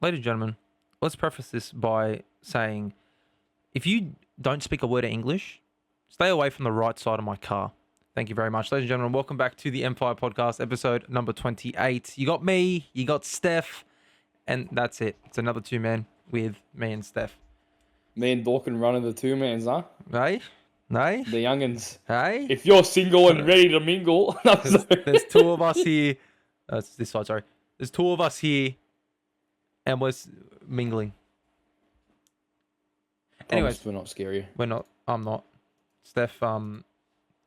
Ladies and gentlemen, let's preface this by saying, if you don't speak a word of English, stay away from the right side of my car. Thank you very much. Ladies and gentlemen, welcome back to the MPYR podcast, episode number 28. You got me, you got Stef, and that's it. It's another two men with me and Stef. Me and Dawkin running the two mans, huh? Hey? Hey? The youngins. Hey? If you're single and ready to mingle, There's two of us here. It's this side, sorry. There's two of us here, and we're mingling. Anyways, we're not scary. we're not. I'm not. Steph,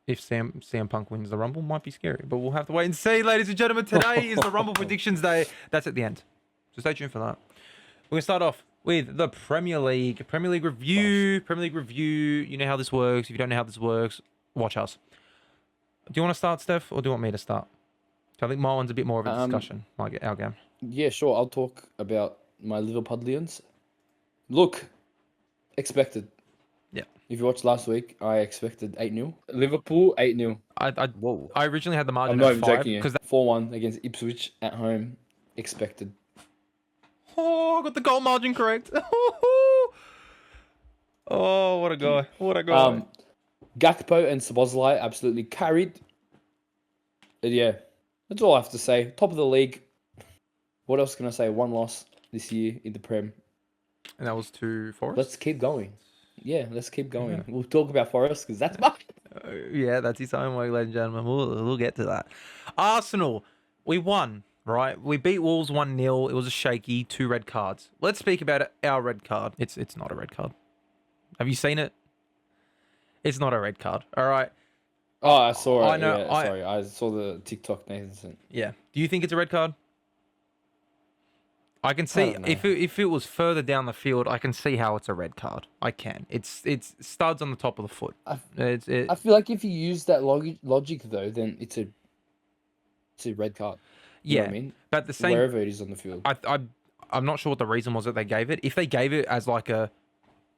if CM Punk wins the Rumble, might be scary, but we'll have to wait and see, ladies and gentlemen. Today is the Rumble predictions day. That's at the end, so stay tuned for that. We're gonna start off with the Premier League review. Nice. Premier League review. You know how this works. If you don't know how this works, watch us. Do you want to start, Steph, or do you want me to start? So I think my one's a bit more of a discussion, like our game. Yeah, sure. I'll talk about my Liverpudlians. Look, expected. Yeah. If you watched last week, I expected 8-0. Liverpool, 8-0. I originally had the margin I'm not at even 5 joking. because 4-1 against Ipswich at home. Expected. Oh, I got the goal margin correct. Oh, what a guy. What a guy. Gakpo and Szoboszlai absolutely carried. And yeah, that's all I have to say. Top of the league. What else can I say? One loss this year in the Prem. And that was to Forest? Let's keep going. Yeah, let's keep going. Yeah. We'll talk about Forest because that's mine. Yeah, that's his own way, ladies and gentlemen. We'll get to that. Arsenal, we won, right? We beat Wolves 1-0. It was a shaky, 2 red cards. Let's speak about our red card. It's not a red card. Have you seen it? It's not a red card. All right. Oh, I saw it. I know. Yeah, sorry, I saw the TikTok Nathan sent. Yeah. Do you think it's a red card? I can see if it was further down the field, I can see how it's a red card. I can. It's studs on the top of the foot. I feel like if you use that logic though, then it's a red card. You know what I mean? But the same wherever it is on the field. I'm not sure what the reason was that they gave it. If they gave it as like a,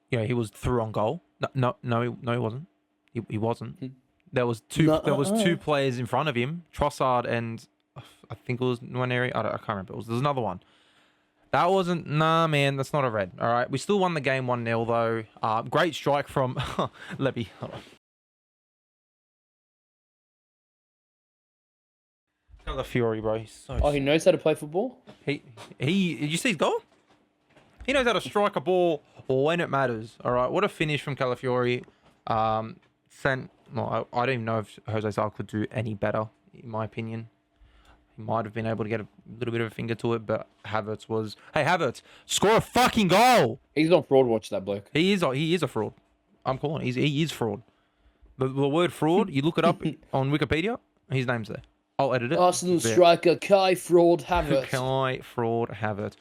he was through on goal. No, he wasn't. He wasn't. There was two players in front of him, Trossard and I think it was Nwaneri. I can't remember. There's another one. That wasn't... Nah, man, that's not a red. All right, we still won the game 1-0, though. Great strike from... Levy. Hold on. Calafiori, bro. He's so he knows how to play football? Did you see his goal? He knows how to strike a ball when it matters. All right, what a finish from Calafiori. I don't even know if Jose Sal could do any better, in my opinion. He might have been able to get a little bit of a finger to it, but Havertz was... Hey, Havertz, score a fucking goal! He's not fraud watch, that bloke. He is a fraud. I'm calling it. He is fraud. The word fraud, you look it up on Wikipedia, his name's there. I'll edit it. Arsenal striker Kai Fraud Havertz. Kai Fraud Havertz.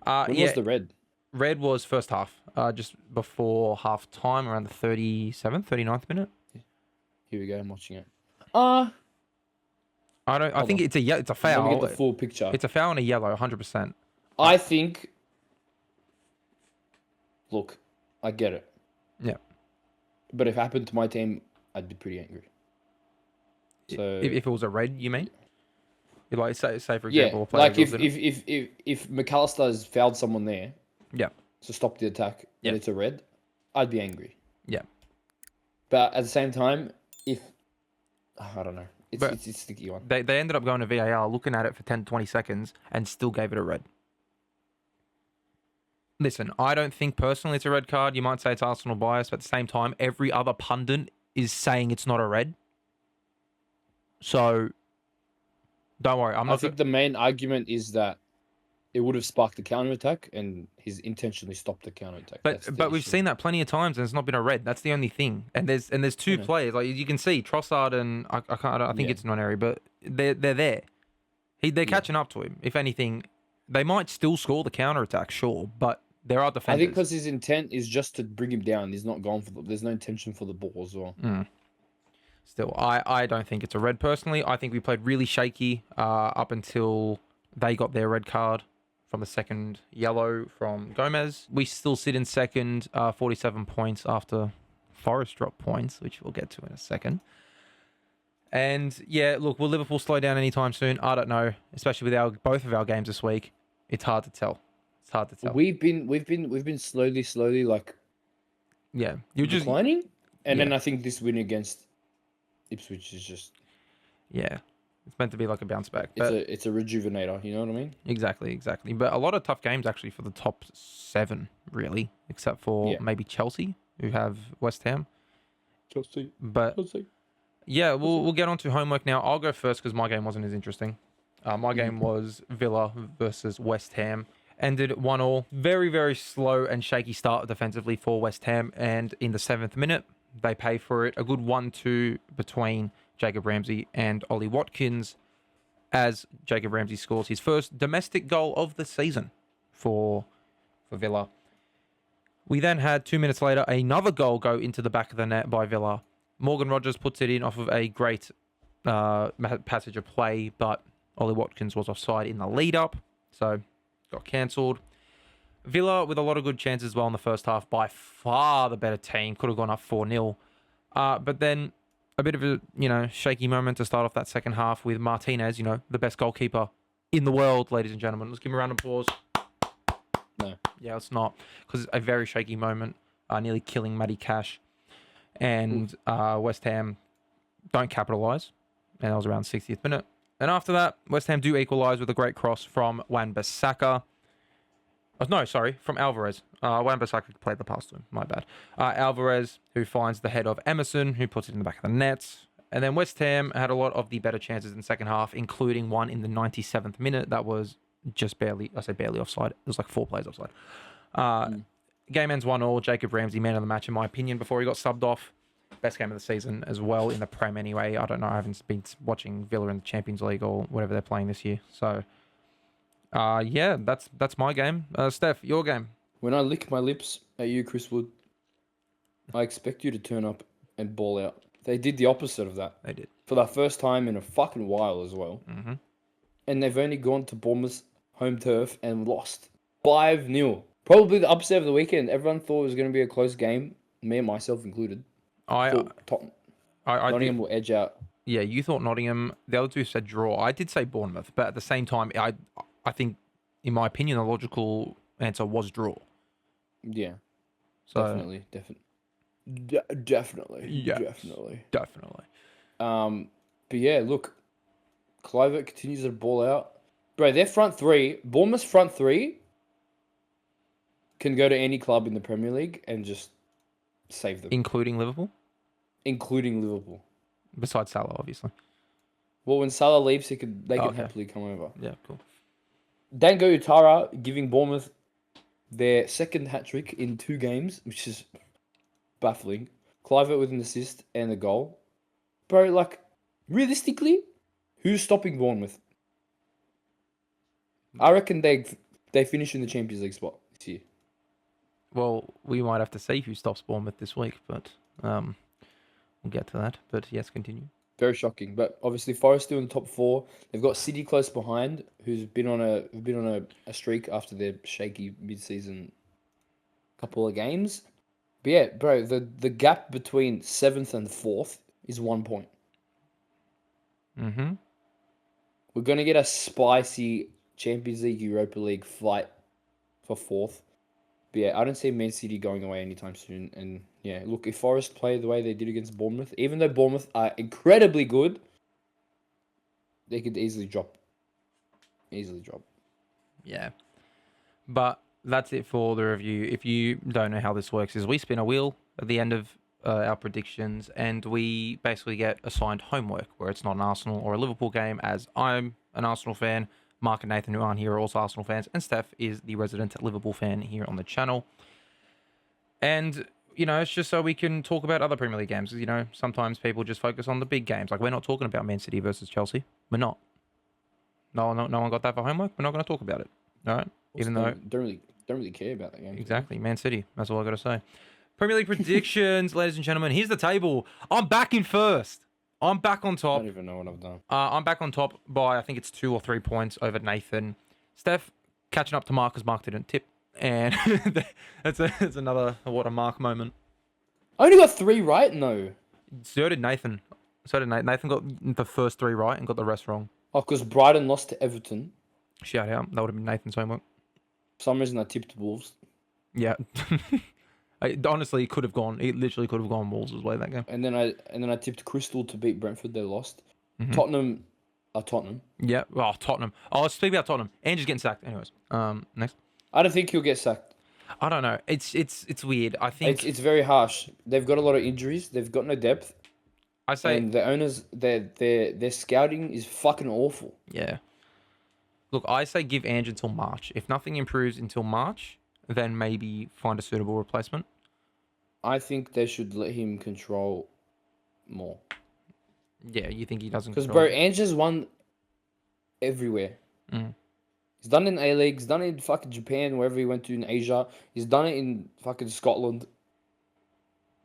When was the red? Red was first half, just before half time, around the 37th, 39th minute. Here we go, I'm watching it. I think it's a foul. Let me get the full picture. It's a foul and a yellow, 100%. I think... Look, I get it. Yeah. But if it happened to my team, I'd be pretty angry. So if it was a red, you mean? Like say for example, yeah, like if McAllister's fouled someone there, yeah, to stop the attack, and it's a red, I'd be angry. Yeah. But at the same time, I don't know. It's a sticky one. They ended up going to VAR, looking at it for 10, 20 seconds, and still gave it a red. Listen, I don't think personally it's a red card. You might say it's Arsenal bias, but at the same time, every other pundit is saying it's not a red. So, don't worry. I think the main argument is that it would have sparked the counter-attack, and he's intentionally stopped the counter-attack. But we've seen that plenty of times, and it's not been a red. That's the only thing. And there's two players, like you can see Trossard and I think it's Nwaneri, but they're there. They're catching up to him. If anything, they might still score the counter-attack, sure, but there are defenders. I think because his intent is just to bring him down. He's not going for there's no intention for the ball as well. Still, I don't think it's a red personally. I think we played really shaky up until they got their red card from the second yellow from Gomez. We still sit in second, 47 points after Forest dropped points, which we'll get to in a second. And yeah, look, will Liverpool slow down anytime soon? I don't know, especially with both of our games this week. It's hard to tell. hard to tell. We've been slowly like Yeah, you're just declining, and yeah. then I think this win against Ipswich is just yeah. It's meant to be like a bounce back, it's but a rejuvenator. You know what I mean? exactly. But a lot of tough games actually for the top 7, really, except for Yeah. maybe Chelsea, who have West Ham. Chelsea. But yeah, we'll get on to homework now. I'll go first because my game wasn't as interesting. My game was Villa versus West Ham. Ended 1-1. Very, very slow and shaky start defensively for West Ham. And in the 7th minute, they pay for it. A good 1-2 between Jacob Ramsey and Ollie Watkins as Jacob Ramsey scores his first domestic goal of the season for Villa. We then had 2 minutes later another goal go into the back of the net by Villa. Morgan Rogers puts it in off of a great passage of play, but Ollie Watkins was offside in the lead up, so got cancelled. Villa with a lot of good chances as well in the first half, by far the better team, could have gone up 4-0. But then a bit of a shaky moment to start off that second half with Martinez, the best goalkeeper in the world, ladies and gentlemen. Let's give him a round of applause. No. Yeah, it's not, because it's a very shaky moment, nearly killing Matty Cash. And West Ham don't capitalise, and that was around 60th minute. And after that, West Ham do equalise with a great cross from Wan-Bissaka. Oh, no, sorry, from Alvarez. Wan-Bissaka played the pass to him, my bad. Alvarez, who finds the head of Emerson, who puts it in the back of the net. And then West Ham had a lot of the better chances in the second half, including one in the 97th minute that was just barely offside. It was like 4 plays offside. Game ends 1-1. Jacob Ramsey, man of the match, in my opinion, before he got subbed off. Best game of the season as well in the Prem anyway. I don't know. I haven't been watching Villa in the Champions League or whatever they're playing this year. So, yeah, that's my game. Steph, your game. When I lick my lips at you, Chris Wood, I expect you to turn up and ball out. They did the opposite of that. They did. For the first time in a fucking while as well. Mm-hmm. And they've only gone to Bournemouth's home turf and lost 5-0. Probably the upset of the weekend. Everyone thought it was going to be a close game, me and myself included. Nottingham will edge out. Yeah, you thought Nottingham. The other two said draw. I did say Bournemouth, but at the same time, I think, in my opinion, the logical answer was draw. Yeah, so, definitely. But yeah, look, Clivert continues to ball out. Bro, their front three, Bournemouth's front three, can go to any club in the Premier League and just save them. Including Liverpool? Including Liverpool. Besides Salah, obviously. Well, when Salah leaves, they can happily come over. Yeah, cool. Dango Utara giving Bournemouth their second hat-trick in 2 games, which is baffling. Clivert with an assist and a goal. Bro, like, realistically, who's stopping Bournemouth? I reckon they finish in the Champions League spot this year. Well, we might have to see who stops Bournemouth this week, but we'll get to that. But yes, continue. Very shocking, but obviously Forest still in the top 4. They've got City close behind, who's been on a streak after their shaky mid-season couple of games. But yeah, bro, the gap between 7th and 4th is 1 point. Mm-hmm. We're gonna get a spicy Champions League, Europa League fight for 4th. But yeah, I don't see Man City going away anytime soon. And yeah, look, if Forest play the way they did against Bournemouth, even though Bournemouth are incredibly good, they could easily drop. Yeah. But that's it for the review. If you don't know how this works, is we spin a wheel at the end of our predictions, and we basically get assigned homework where it's not an Arsenal or a Liverpool game, as I'm an Arsenal fan. Mark and Nathan, who aren't here, are also Arsenal fans, and Steph is the resident Liverpool fan here on the channel. And, it's just so we can talk about other Premier League games. Sometimes people just focus on the big games. Like, we're not talking about Man City versus Chelsea. We're not. No one got that for homework. We're not going to talk about it. All right? Even though... Don't really care about that game. Exactly. Man City. That's all I got to say. Premier League predictions, ladies and gentlemen. Here's the table. I'm back in first. I'm back on top. I don't even know what I've done. I'm back on top by, I think it's 2 or 3 points over Nathan. Steph catching up to Mark because Mark didn't tip. And that's another what a Mark moment. I only got 3 right? No. So did Nathan. Nathan got the first 3 right and got the rest wrong. Oh, because Brighton lost to Everton. Shout out. That would have been Nathan's homework. For some reason, I tipped Wolves. Yeah. Honestly, it could have gone. It literally could have gone Wolves' way that game. And then I tipped Crystal to beat Brentford. They lost. Mhm. Tottenham. Yeah. Oh, Tottenham. Oh, let's speak about Tottenham. Andrew's getting sacked. Anyways. Next. I don't think he'll get sacked. I don't know. It's weird. I think It's very harsh. They've got a lot of injuries. They've got no depth. I say And the owners, their scouting is fucking awful. yeah. Look, I say give Andrew until March. If nothing improves until March, then maybe find a suitable replacement. I think they should let him control more. Yeah, you think he doesn't? Because bro, Ange's won everywhere. Mm. He's done it in A-League. He's done it in fucking Japan, wherever he went to in Asia. He's done it in fucking Scotland.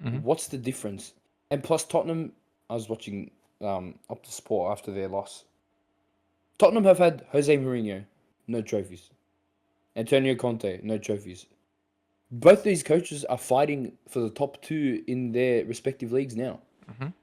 Mhm. What's the difference? And plus Tottenham, I was watching Up to Sport after their loss. Tottenham have had Jose Mourinho, no trophies. Antonio Conte, no trophies. Both these coaches are fighting for the top two in their respective leagues now. Mhm.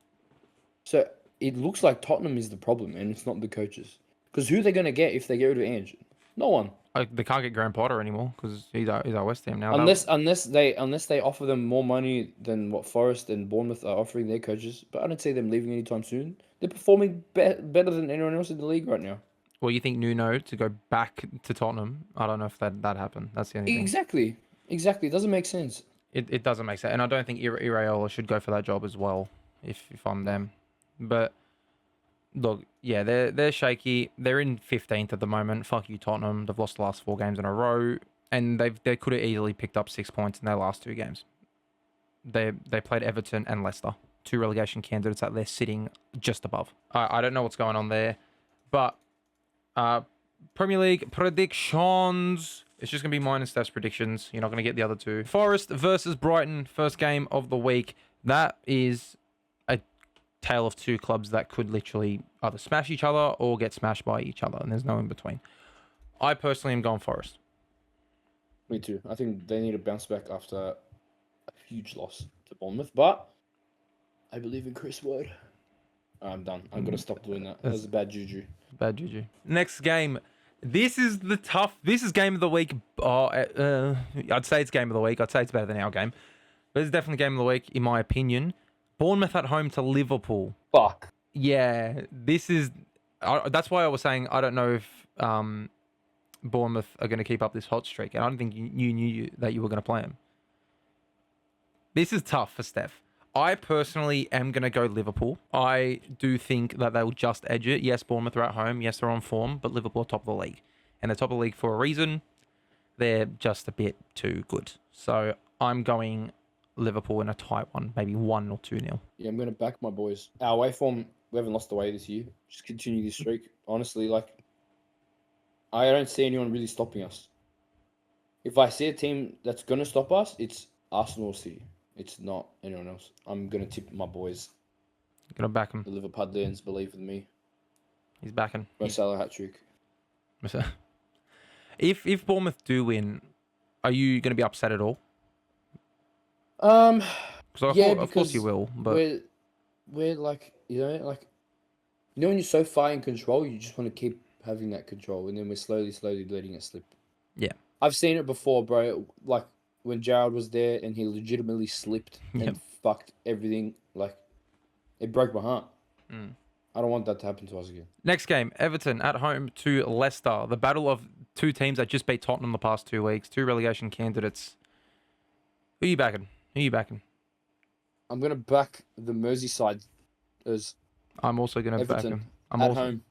So it looks like Tottenham is the problem, and it's not the coaches. Because who are they going to get if they get rid of Ange? No one. Like, they can't get Graham Potter anymore because he's our West Ham now. Unless they offer them more money than what Forest and Bournemouth are offering their coaches. But I don't see them leaving anytime soon. They're performing better than anyone else in the league right now. Well, you think Nuno to go back to Tottenham? I don't know if that happened. That's the only thing. Exactly. It doesn't make sense. It doesn't make sense, and I don't think Iraola should go for that job as well. If I'm them, but look, yeah, they're shaky. They're in 15th at the moment. Fuck you, Tottenham. They've lost the last 4 games in a row, and they could have easily picked up 6 points in their last 2 games. They played Everton and Leicester, 2 relegation candidates that they're sitting just above. I don't know what's going on there, but Premier League predictions. It's just going to be mine and Steph's predictions. You're not going to get the other 2. Forest versus Brighton, first game of the week. That is a tale of 2 clubs that could literally either smash each other or get smashed by each other, and there's no in between. I personally am going Forest. Me too. I think they need to bounce back after a huge loss to Bournemouth, but I believe in Chris Wood. I'm done. I'm going to stop doing that. That's bad juju. Bad juju. Next game. This is game of the week. I'd say it's game of the week. I'd say it's better than our game. But it's definitely game of the week, in my opinion. Bournemouth at home to Liverpool. Fuck. Yeah, this is... that's why I was saying I don't know if Bournemouth are going to keep up this hot streak. And I don't think you knew that you were going to play them. This is tough for Steph. I personally am going to go Liverpool. I do think that they'll just edge it. Yes, Bournemouth are at home. Yes, they're on form, but Liverpool are top of the league. And they're top of the league for a reason. They're just a bit too good. So I'm going Liverpool in a tight one, maybe 1 or 2-0. Yeah, I'm going to back my boys. Our away form, we haven't lost away this year. Just continue this streak. Honestly, I don't see anyone really stopping us. If I see a team that's going to stop us, it's Arsenal or City. It's not anyone else. I'm going to tip my boys. Gonna back him. The Liverpudlians believe in me. He's backing. Mo Salah hat-trick. If Bournemouth do win, are you going to be upset at all? Because of course you will. But we're like, when you're so far in control, you just want to keep having that control, and then we're slowly letting it slip. Yeah. I've seen it before, bro. Like, when Gerrard was there and he legitimately slipped and fucked everything, it broke my heart. I don't want that to happen to us again. Next game, Everton at home to Leicester. The battle of 2 teams that just beat Tottenham the past 2 weeks. 2 relegation candidates. Who are you backing? I'm going to back the Merseyside as I'm also going to back Everton him. I'm at also... home.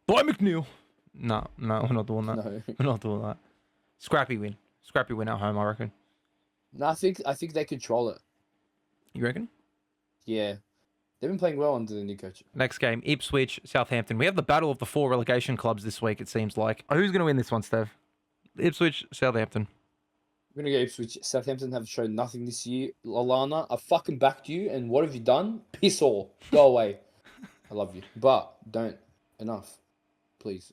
Boy McNeil! No, we're not doing that. No. We're not doing that. Scrappy win at home, I reckon. No, I think they control it. You reckon? Yeah. They've been playing well under the new coach. Next game, Ipswich, Southampton. We have the battle of the 4 relegation clubs this week, it seems like. Who's going to win this one, Steph? Ipswich, Southampton. I'm going to go Ipswich. Southampton have shown nothing this year. Lallana, I fucking backed you, and what have you done? Piss all. Go away. I love you. But don't. Enough. Please.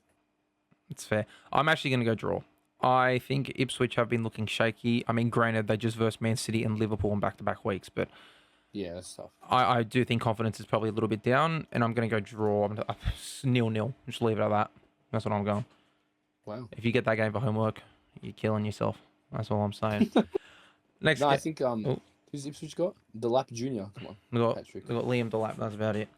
It's fair. I'm actually going to go draw. I think Ipswich have been looking shaky. I mean, granted, they just versed Man City and Liverpool in back-to-back weeks, but yeah, that's tough. I do think confidence is probably a little bit down, and I'm going to go draw. 0-0. Just leave it at that. That's what I'm going. Wow. If you get that game for homework, you're killing yourself. That's all I'm saying. Next No, I game. think Oh, who's Ipswich got? Delap Junior. Come on, we got Patrick. Liam Delap. That's about it.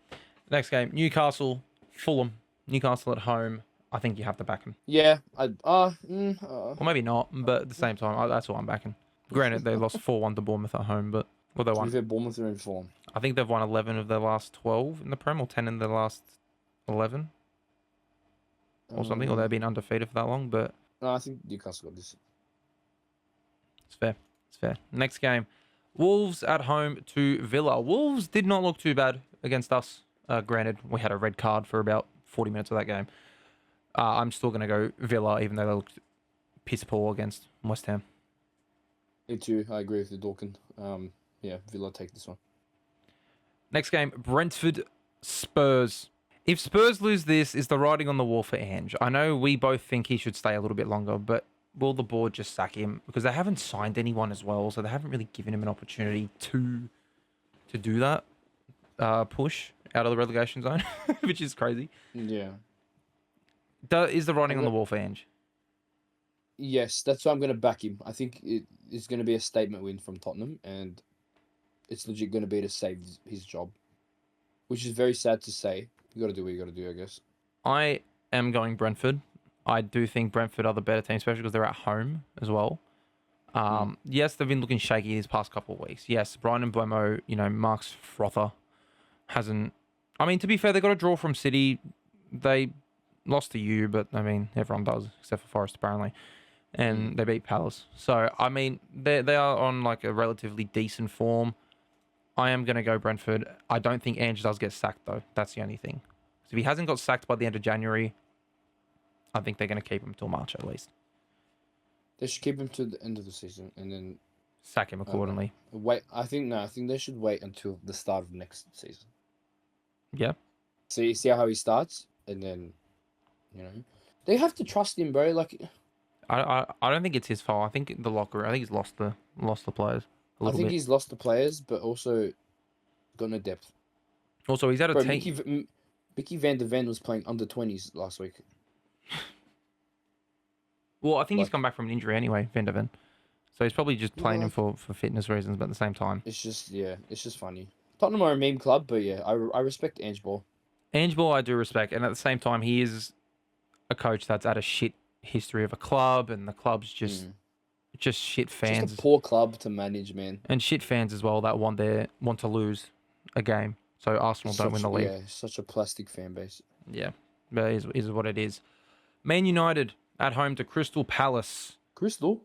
Next game, Newcastle, Fulham. Newcastle at home. I think you have to back them. Yeah, Or maybe not, but at the same time, that's what I'm backing. Granted, they lost 4-1 to Bournemouth at home, but well, they to be won. fair, Bournemouth are in form. I think they've won 11 of their last 12 in the Prem, or 10 in their last 11, or something, or they've been undefeated for that long. But No, I think Newcastle got this. it's fair. It's fair. Next game, Wolves at home to Villa. Wolves did not look too bad against us. Granted, we had a red card for about 40 minutes of that game. I'm still going to go Villa, even though they looked piss poor against West Ham. Me too. I agree with you, Dorkin. Yeah, Villa take this one. Next game, Brentford Spurs. If Spurs lose this, is the writing on the wall for Ange? I know we both think he should stay a little bit longer, but will the board just sack him? Because they haven't signed anyone as well, so they haven't really given him an opportunity to do that push out of the relegation zone, which is crazy. Yeah. Is the writing on the wall for Ange? Yes, that's why I'm going to back him. I think it's going to be a statement win from Tottenham, and it's legit going to be to save his job, which is very sad to say. You got to do what you got to do, I guess. I am going Brentford. I do think Brentford are the better team, especially because they're at home as well. Yes, they've been looking shaky these past couple of weeks. Yes, Brian and Buemo, Mark's frother hasn't... I mean, to be fair, they got a draw from City. They lost to you, but, I mean, everyone does, except for Forest, apparently. And they beat Palace. So, I mean, they are on, like, a relatively decent form. I am going to go Brentford. I don't think Ange does get sacked, though. That's the only thing. So if he hasn't got sacked by the end of January, I think they're going to keep him till March at least. They should keep him to the end of the season and then Sack him accordingly. wait. I think they should wait until the start of next season. Yeah. See how he starts, and then they have to trust him, bro. Like, I don't think it's his fault. I think the locker. I think he's lost the players a I little think bit. he's lost the players, but also got no depth. Also, he's had a Bro, team. Mickey Van de Ven was playing under 20s last week. Well, I think he's like- come back from an injury anyway, Van de Ven. So he's probably just playing him for fitness reasons, but at the same time. It's just funny. Tottenham are a meme club, but yeah, I respect Ange Ball. Ange Ball I do respect, and at the same time, he is a coach that's had a shit history of a club, and the club's just shit fans. Just a poor club to manage, man. And shit fans as well that want to lose a game. So Arsenal don't win the league. Yeah, such a plastic fan base. Yeah, but it is what it is. Man United at home to Crystal Palace. Crystal?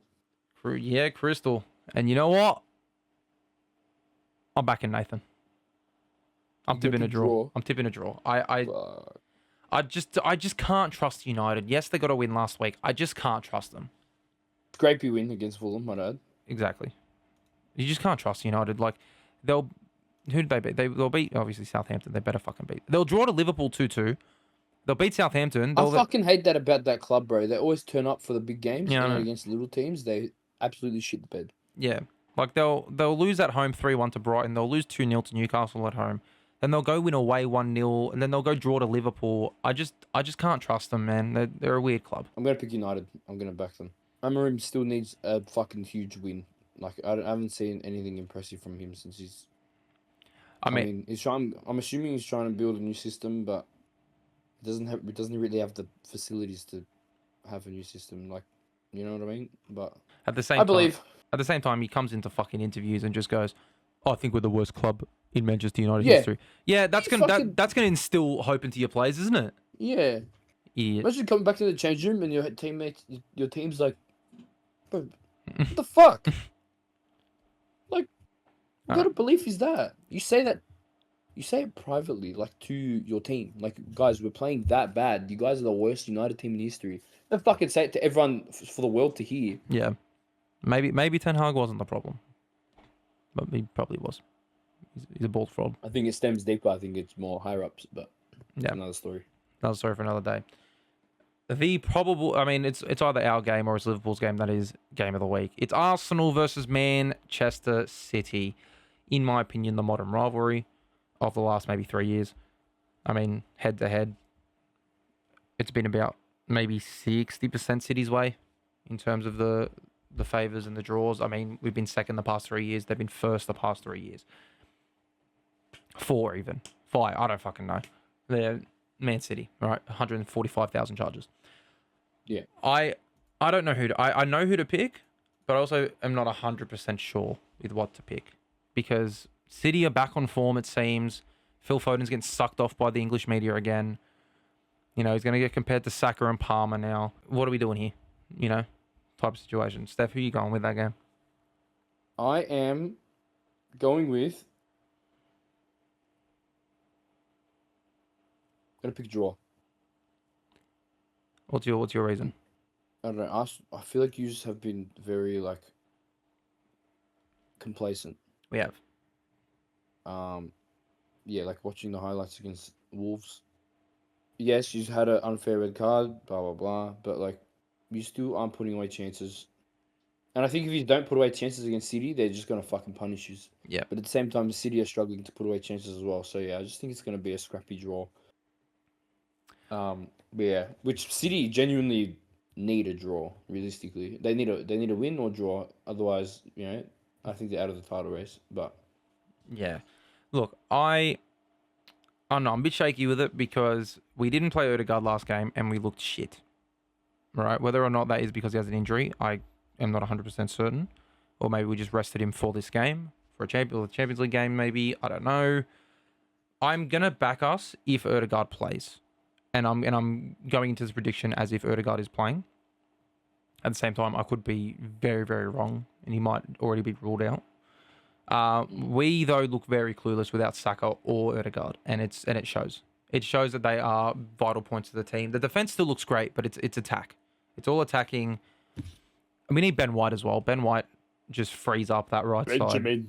Yeah, Crystal. And you know what? I'm backing Nathan. I'm tipping a draw. I'm tipping a draw. I just can't trust United. Yes, they got a win last week. I just can't trust them. Scrapey win against Fulham, my dad. Exactly. You just can't trust United. Like, who did they beat? They'll beat, obviously, Southampton. They better fucking beat. They'll draw to Liverpool 2-2. They'll beat Southampton. I fucking hate that about that club, bro. They always turn up for the big games, Yeah, I and know. against little teams, they absolutely shit the bed. Yeah. Like, they'll lose at home 3-1 to Brighton. They'll lose 2-0 to Newcastle at home. Then they'll go win away 1-0, and then they'll go draw to Liverpool. I just can't trust them, man. They're a weird club. I'm gonna pick United. I'm gonna back them. Amorim still needs a fucking huge win. Like, I haven't seen anything impressive from him since he's. I mean, he's trying. I'm assuming he's trying to build a new system, but he doesn't really have the facilities to have a new system. Like, you know what I mean? But At the same time, he comes into fucking interviews and just goes, "I think we're the worst club in Manchester United history." Yeah, that's gonna instill hope into your players, isn't it? Yeah. Idiot. Imagine coming back to the change room and your team's like, bro, what the fuck? Like, what kind of belief is that? You say it privately, like, to your team. Like, guys, we're playing that bad. You guys are the worst United team in history. Don't fucking say it to everyone for the world to hear. Yeah. Maybe Ten Hag wasn't the problem. But he probably was. He's a bald fraud. I think it stems deeper. I think it's more higher ups, but Yeah. another story. Another story for another day. It's either our game or it's Liverpool's game that is game of the week. It's Arsenal versus Manchester City. In my opinion, the modern rivalry of the last maybe 3 years. I mean, head to head, it's been about maybe 60% City's way in terms of the favours and the draws. I mean, we've been second the past 3 years. They've been first the past 3 years. 4 even. 5. I don't fucking know. They're Man City, right? 145,000 charges. Yeah. I don't know who to... I know who to pick, but I also am not 100% sure with what to pick. Because City are back on form, it seems. Phil Foden's getting sucked off by the English media again. You know, he's going to get compared to Saka and Palmer now. What are we doing here? You know, type of situation. Steph, who are you going with that game? I am going with... I'm going to pick draw. What's your reason? I don't know. I feel like you just have been very, like, complacent. We have. Yeah, like watching the highlights against Wolves. Yes, you had an unfair red card, blah, blah, blah. But, like, you still aren't putting away chances. And I think if you don't put away chances against City, they're just going to fucking punish you. Yeah. But at the same time, City are struggling to put away chances as well. So, yeah, I just think it's going to be a scrappy draw. But yeah, which City genuinely need a draw, realistically. They need a win or draw. Otherwise, you know, I think they're out of the title race. But Yeah. Look, I don't know. I'm a bit shaky with it because we didn't play Odegaard last game and we looked shit. Right? Whether or not that is because he has an injury, I am not 100% certain. Or maybe we just rested him for this game. For a Champions League game, maybe. I don't know. I'm going to back us if Odegaard plays. And I'm going into this prediction as if Odegaard is playing. At the same time, I could be very, very wrong. And he might already be ruled out. We, though, look very clueless without Saka or Odegaard. And it shows. It shows that they are vital points of the team. The defense still looks great, but it's attack. It's all attacking. And we need Ben White as well. Ben White just frees up that right side.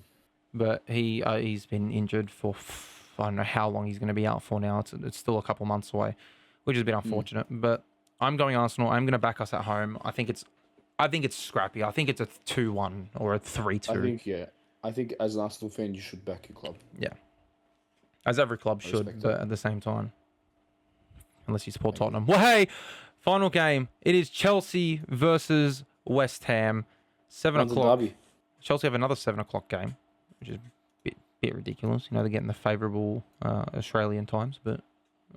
But he's been injured for I don't know how long he's going to be out for now. It's still a couple months away, which is a bit unfortunate. But I'm going Arsenal. I'm going to back us at home. I think it's scrappy. I think it's a 2-1 or a 3-2. I think as an Arsenal fan, you should back your club. Yeah. As every club should, but that. at the same time. Unless you support Tottenham. Well, hey, final game. It is Chelsea versus West Ham. 7 o'clock. Chelsea have another 7 o'clock game, which is a bit ridiculous. You know, they're getting the favourable Australian times, but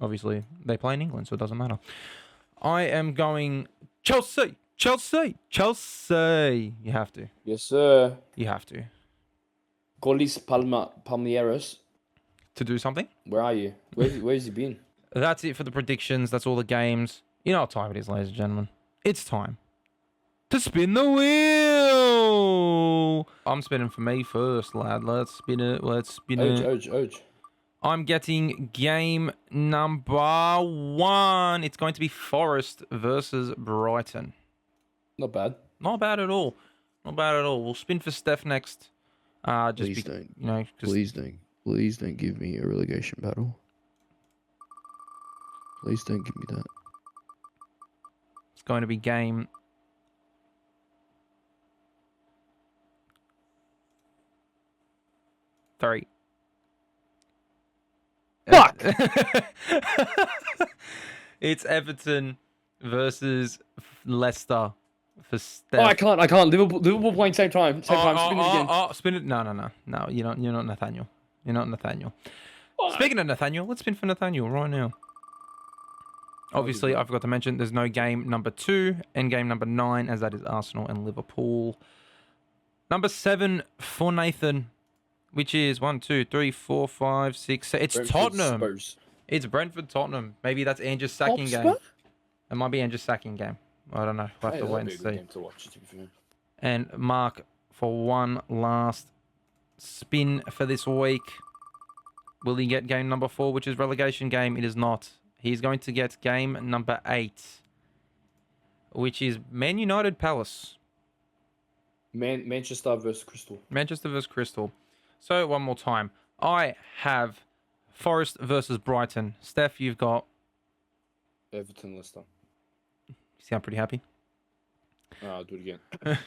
obviously they play in England, so it doesn't matter. I am going Chelsea. Chelsea. Chelsea. You have to. Yes, sir. You have to. Golis Palmeiras. To do something? Where are you? Where's he been? That's it for the predictions. That's all the games. You know what time it is, ladies and gentlemen. It's time to spin the wheel. I'm spinning for me first, lad. Let's spin it. Oj. I'm getting game number 1. It's going to be Forest versus Brighton. Not bad. Not bad at all. Not bad at all. We'll spin for Steph next. Please don't give me a relegation battle. Please don't give me that. It's going to be game 3. Fuck! It's Everton versus Leicester for Steph. Oh, I can't. Liverpool playing same time. Spin it again. Spin it. No. You're not Nathaniel. You're not Nathaniel. What? Speaking of Nathaniel, let's spin for Nathaniel right now. Obviously, I forgot to mention there's no game number 2 and game number 9, as that is Arsenal and Liverpool. Number 7 for Nathan, which is 1, 2, 3, 4, 5, 6, 7. It's Brentford Tottenham. Spurs. It's Brentford Tottenham. Maybe that's Andrew's sacking game. It might be Andrew's sacking game. I don't know. We'll have to wait and see. Game to watch, to be fair. And Mark, for one last spin for this week, will he get game number 4, which is relegation game? It is not. He's going to get game number 8, which is Man United Palace. Manchester versus Crystal. Manchester versus Crystal. So, one more time. I have Forest versus Brighton. Steph, you've got... Everton, Leicester. You sound pretty happy. I'll do it again.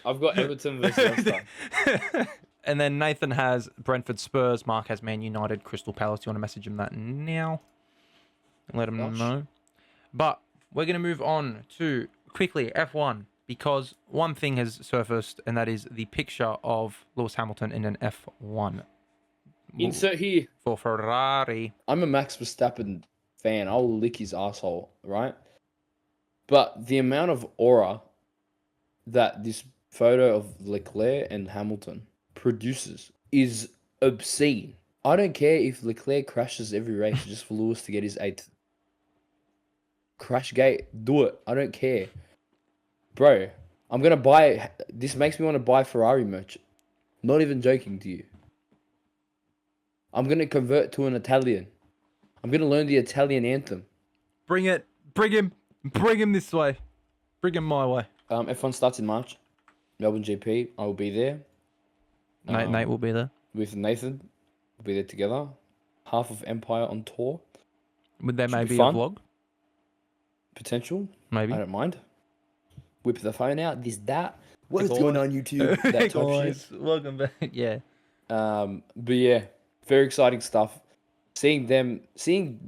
I've got Everton versus Leicester. And then Nathan has Brentford Spurs. Mark has Man United Crystal Palace. Do you want to message him that now? Let him know. But we're going to move on to, quickly, F1. because one thing has surfaced, and that is the picture of Lewis Hamilton in an F1 Insert here. for Ferrari. I'm a Max Verstappen fan. I'll lick his asshole, right? But the amount of aura that this photo of Leclerc and Hamilton produces is obscene. I don't care if Leclerc crashes every race just for Lewis to get his 8th. Crash gate, do it. I don't care. Bro, I'm going to buy... This makes me want to buy Ferrari merch. Not even joking to you. I'm going to convert to an Italian. I'm going to learn the Italian anthem. Bring it. Bring him. Bring him this way. Bring him my way. F1 starts in March. Melbourne GP. I will be there. Nate will be there. With Nathan. We'll be there together. Half of MPYR on tour. Would there Should be maybe a fun. vlog? Potential. Maybe. I don't mind. Whip the phone out. This, that. What Hey, is going on YouTube? That type shit. Welcome back. Yeah. But yeah, very exciting stuff. Seeing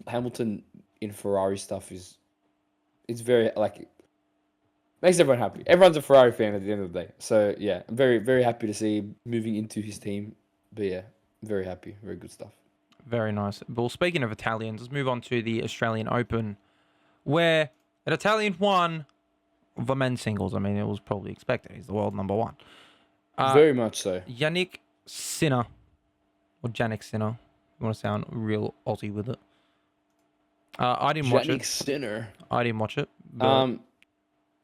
Hamilton in Ferrari stuff it's very, like, makes everyone happy. Everyone's a Ferrari fan at the end of the day. So yeah, I'm very, very happy to see him moving into his team. But yeah, very happy. Very good stuff. Very nice. Well, speaking of Italians, let's move on to the Australian Open, where an Italian won the men's singles. I mean, it was probably expected. He's the world number one. Very much so. Yannick Sinner, or Jannik Sinner. You want to sound real Aussie with it. I didn't watch Jannik it. Sinner. I didn't watch it. But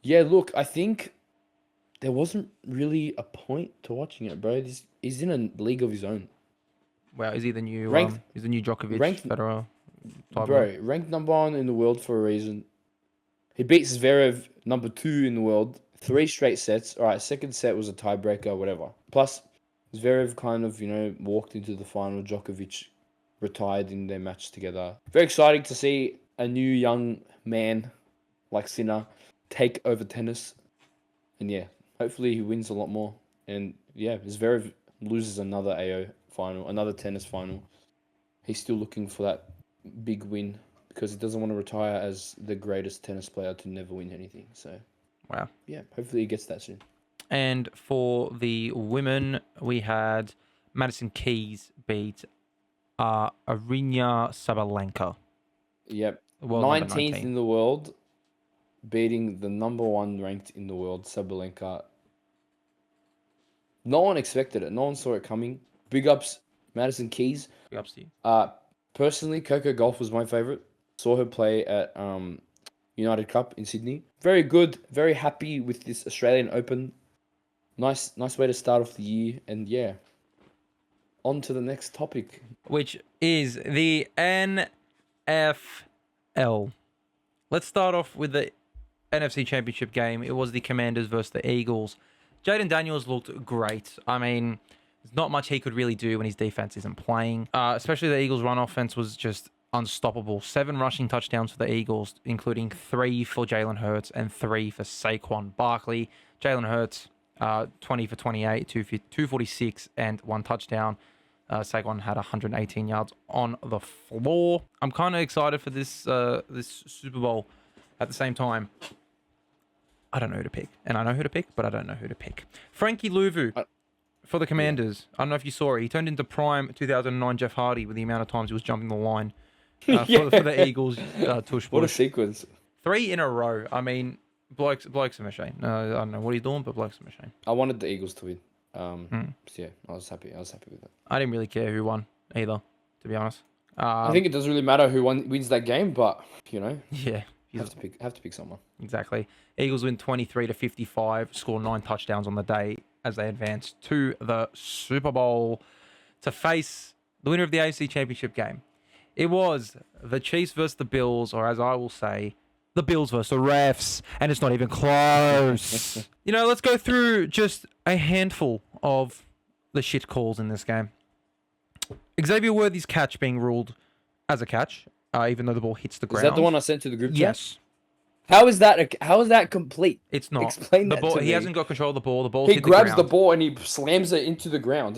Yeah, look, I think there wasn't really a point to watching it, bro. He's in a league of his own. wow, is he the new ranked- is the new Djokovic, ranked- Federer? type Bro, ranked number 1 in the world for a reason. He beats Zverev, number 2 in the world, 3 straight sets. All right, second set was a tiebreaker, whatever. Plus, Zverev kind of, walked into the final. Djokovic retired in their match together. Very exciting to see a new young man like Sinner take over tennis. And yeah, hopefully he wins a lot more. And yeah, Zverev loses another AO final, another tennis final. He's still looking for that big win because he doesn't want to retire as the greatest tennis player to never win anything. So, Wow. yeah, hopefully he gets that soon. And for the women, we had Madison Keys beat Aryna Sabalenka. Yep. World number 19th 19. in the world, beating the number 1 ranked in the world, Sabalenka. No one expected it. No one saw it coming. Big ups, Madison Keys. Big ups to you. Personally, Coco Golf was my favorite. Saw her play at United Cup in Sydney. Very good. Very happy with this Australian Open. Nice way to start off the year. And yeah, on to the next topic. Which is the NFL. Let's start off with the NFC Championship game. It was the Commanders versus the Eagles. Jaden Daniels looked great. I mean, there's not much he could really do when his defense isn't playing. Especially the Eagles' run offense was just unstoppable. 7 rushing touchdowns for the Eagles, including 3 for Jalen Hurts and 3 for Saquon Barkley. Jalen Hurts, 20 for 28, 246, and 1 touchdown. Saquon had 118 yards on the floor. I'm kind of excited for this this Super Bowl. At the same time, I don't know who to pick. And I know who to pick, but I don't know who to pick. Frankie Louvu for the Commanders. I don't know if you saw it. He turned into prime 2009 Jeff Hardy with the amount of times he was jumping the line for the Eagles. Tush What a push. sequence. 3 in a row. I mean, bloke's a machine. I don't know what he's doing, but bloke's a machine. I wanted the Eagles to win. So yeah, I was happy with that. I didn't really care who won either, to be honest. I think it doesn't really matter who wins that game, but Yeah. have to pick someone. Exactly. Eagles win 23-55, score 9 touchdowns on the day as they advance to the Super Bowl to face the winner of the AFC Championship game. It was the Chiefs versus the Bills, or as I will say, the Bills versus the refs, and it's not even close. Let's go through just a handful of the shit calls in this game. Xavier Worthy's catch being ruled as a catch, even though the ball hits the ground. Is that the one I sent to the group chat? Yes. How is that complete? It's not. Explain the that ball. to He me. hasn't got control of the ball. The ball. He grabs the ball and he slams it into the ground.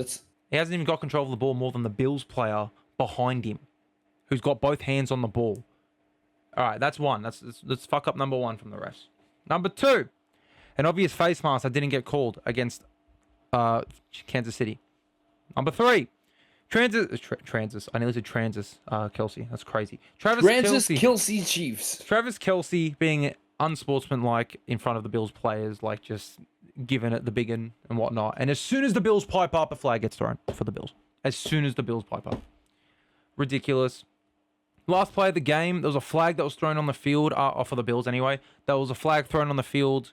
He hasn't even got control of the ball more than the Bills player behind him, who's got both hands on the ball. All right, that's one. That's fuck up number 1 from the refs. Number 2, An obvious face mask that didn't get called against Kansas City. Number 3. Transis. I nearly said Transis. Kelsey. That's crazy. Francis Kelsey Chiefs. Travis Kelsey being unsportsmanlike in front of the Bills players, like just giving it the big un and whatnot. And as soon as the Bills pipe up, a flag gets thrown for the Bills. As soon as the Bills pipe up. Ridiculous. Last play of the game, there was a flag that was thrown on the field, for the Bills anyway. There was a flag thrown on the field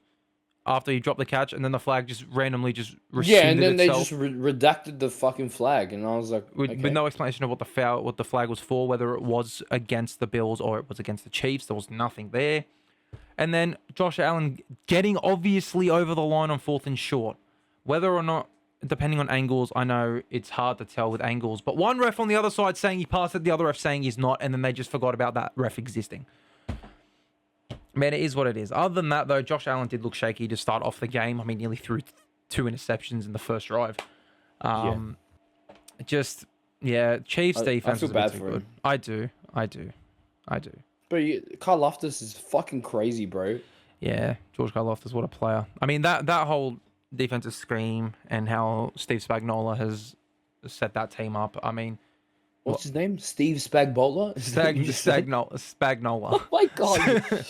after he dropped the catch, and then the flag just randomly just rescinded and then itself. they just redacted the fucking flag, and I was like, with okay. no explanation of what the flag was for, whether it was against the Bills or it was against the Chiefs. There was nothing there. And then Josh Allen getting obviously over the line on 4th and short. Whether or not, depending on angles, I know it's hard to tell with angles, but one ref on the other side saying he passed it, the other ref saying he's not, and then they just forgot about that ref existing. Man, it is what it is. Other than that, though, Josh Allen did look shaky to start off the game. I mean, nearly threw 2 interceptions in the first drive. Chiefs defense I feel bad for him. I do. But Carl Loftus is fucking crazy, bro. Yeah, George Karlaftis, what a player. I mean, that whole defensive scheme and how Steve Spagnuolo has set that team up. I mean, what's his name? Steve Spagnuolo? Spagnuolo. Oh my god.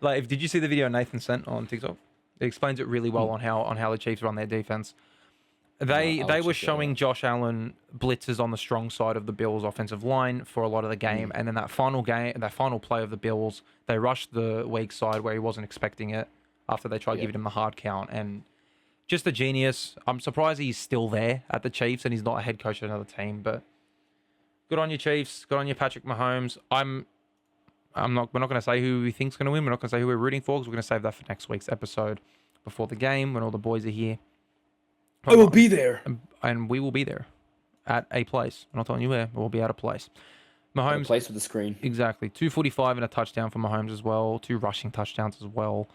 Like, did you see the video Nathan sent on TikTok? It explains it really well on how the Chiefs run their defense. They were showing Josh Allen blitzes on the strong side of the Bills' offensive line for a lot of the game, and then that final play of the Bills, they rushed the weak side where he wasn't expecting it after they tried giving him the hard count, and just a genius. I'm surprised he's still there at the Chiefs and he's not a head coach at another team, but good on you, Chiefs. Good on you, Patrick Mahomes. We're not going to say who we think's going to win. We're not going to say who we're rooting for because we're going to save that for next week's episode before the game when all the boys are here. I will be there. And we will be there at a place. I'm not telling you where, but we'll be at a place. Mahomes. A place with a screen. Exactly. 245 and a touchdown for Mahomes as well. 2 rushing touchdowns as well.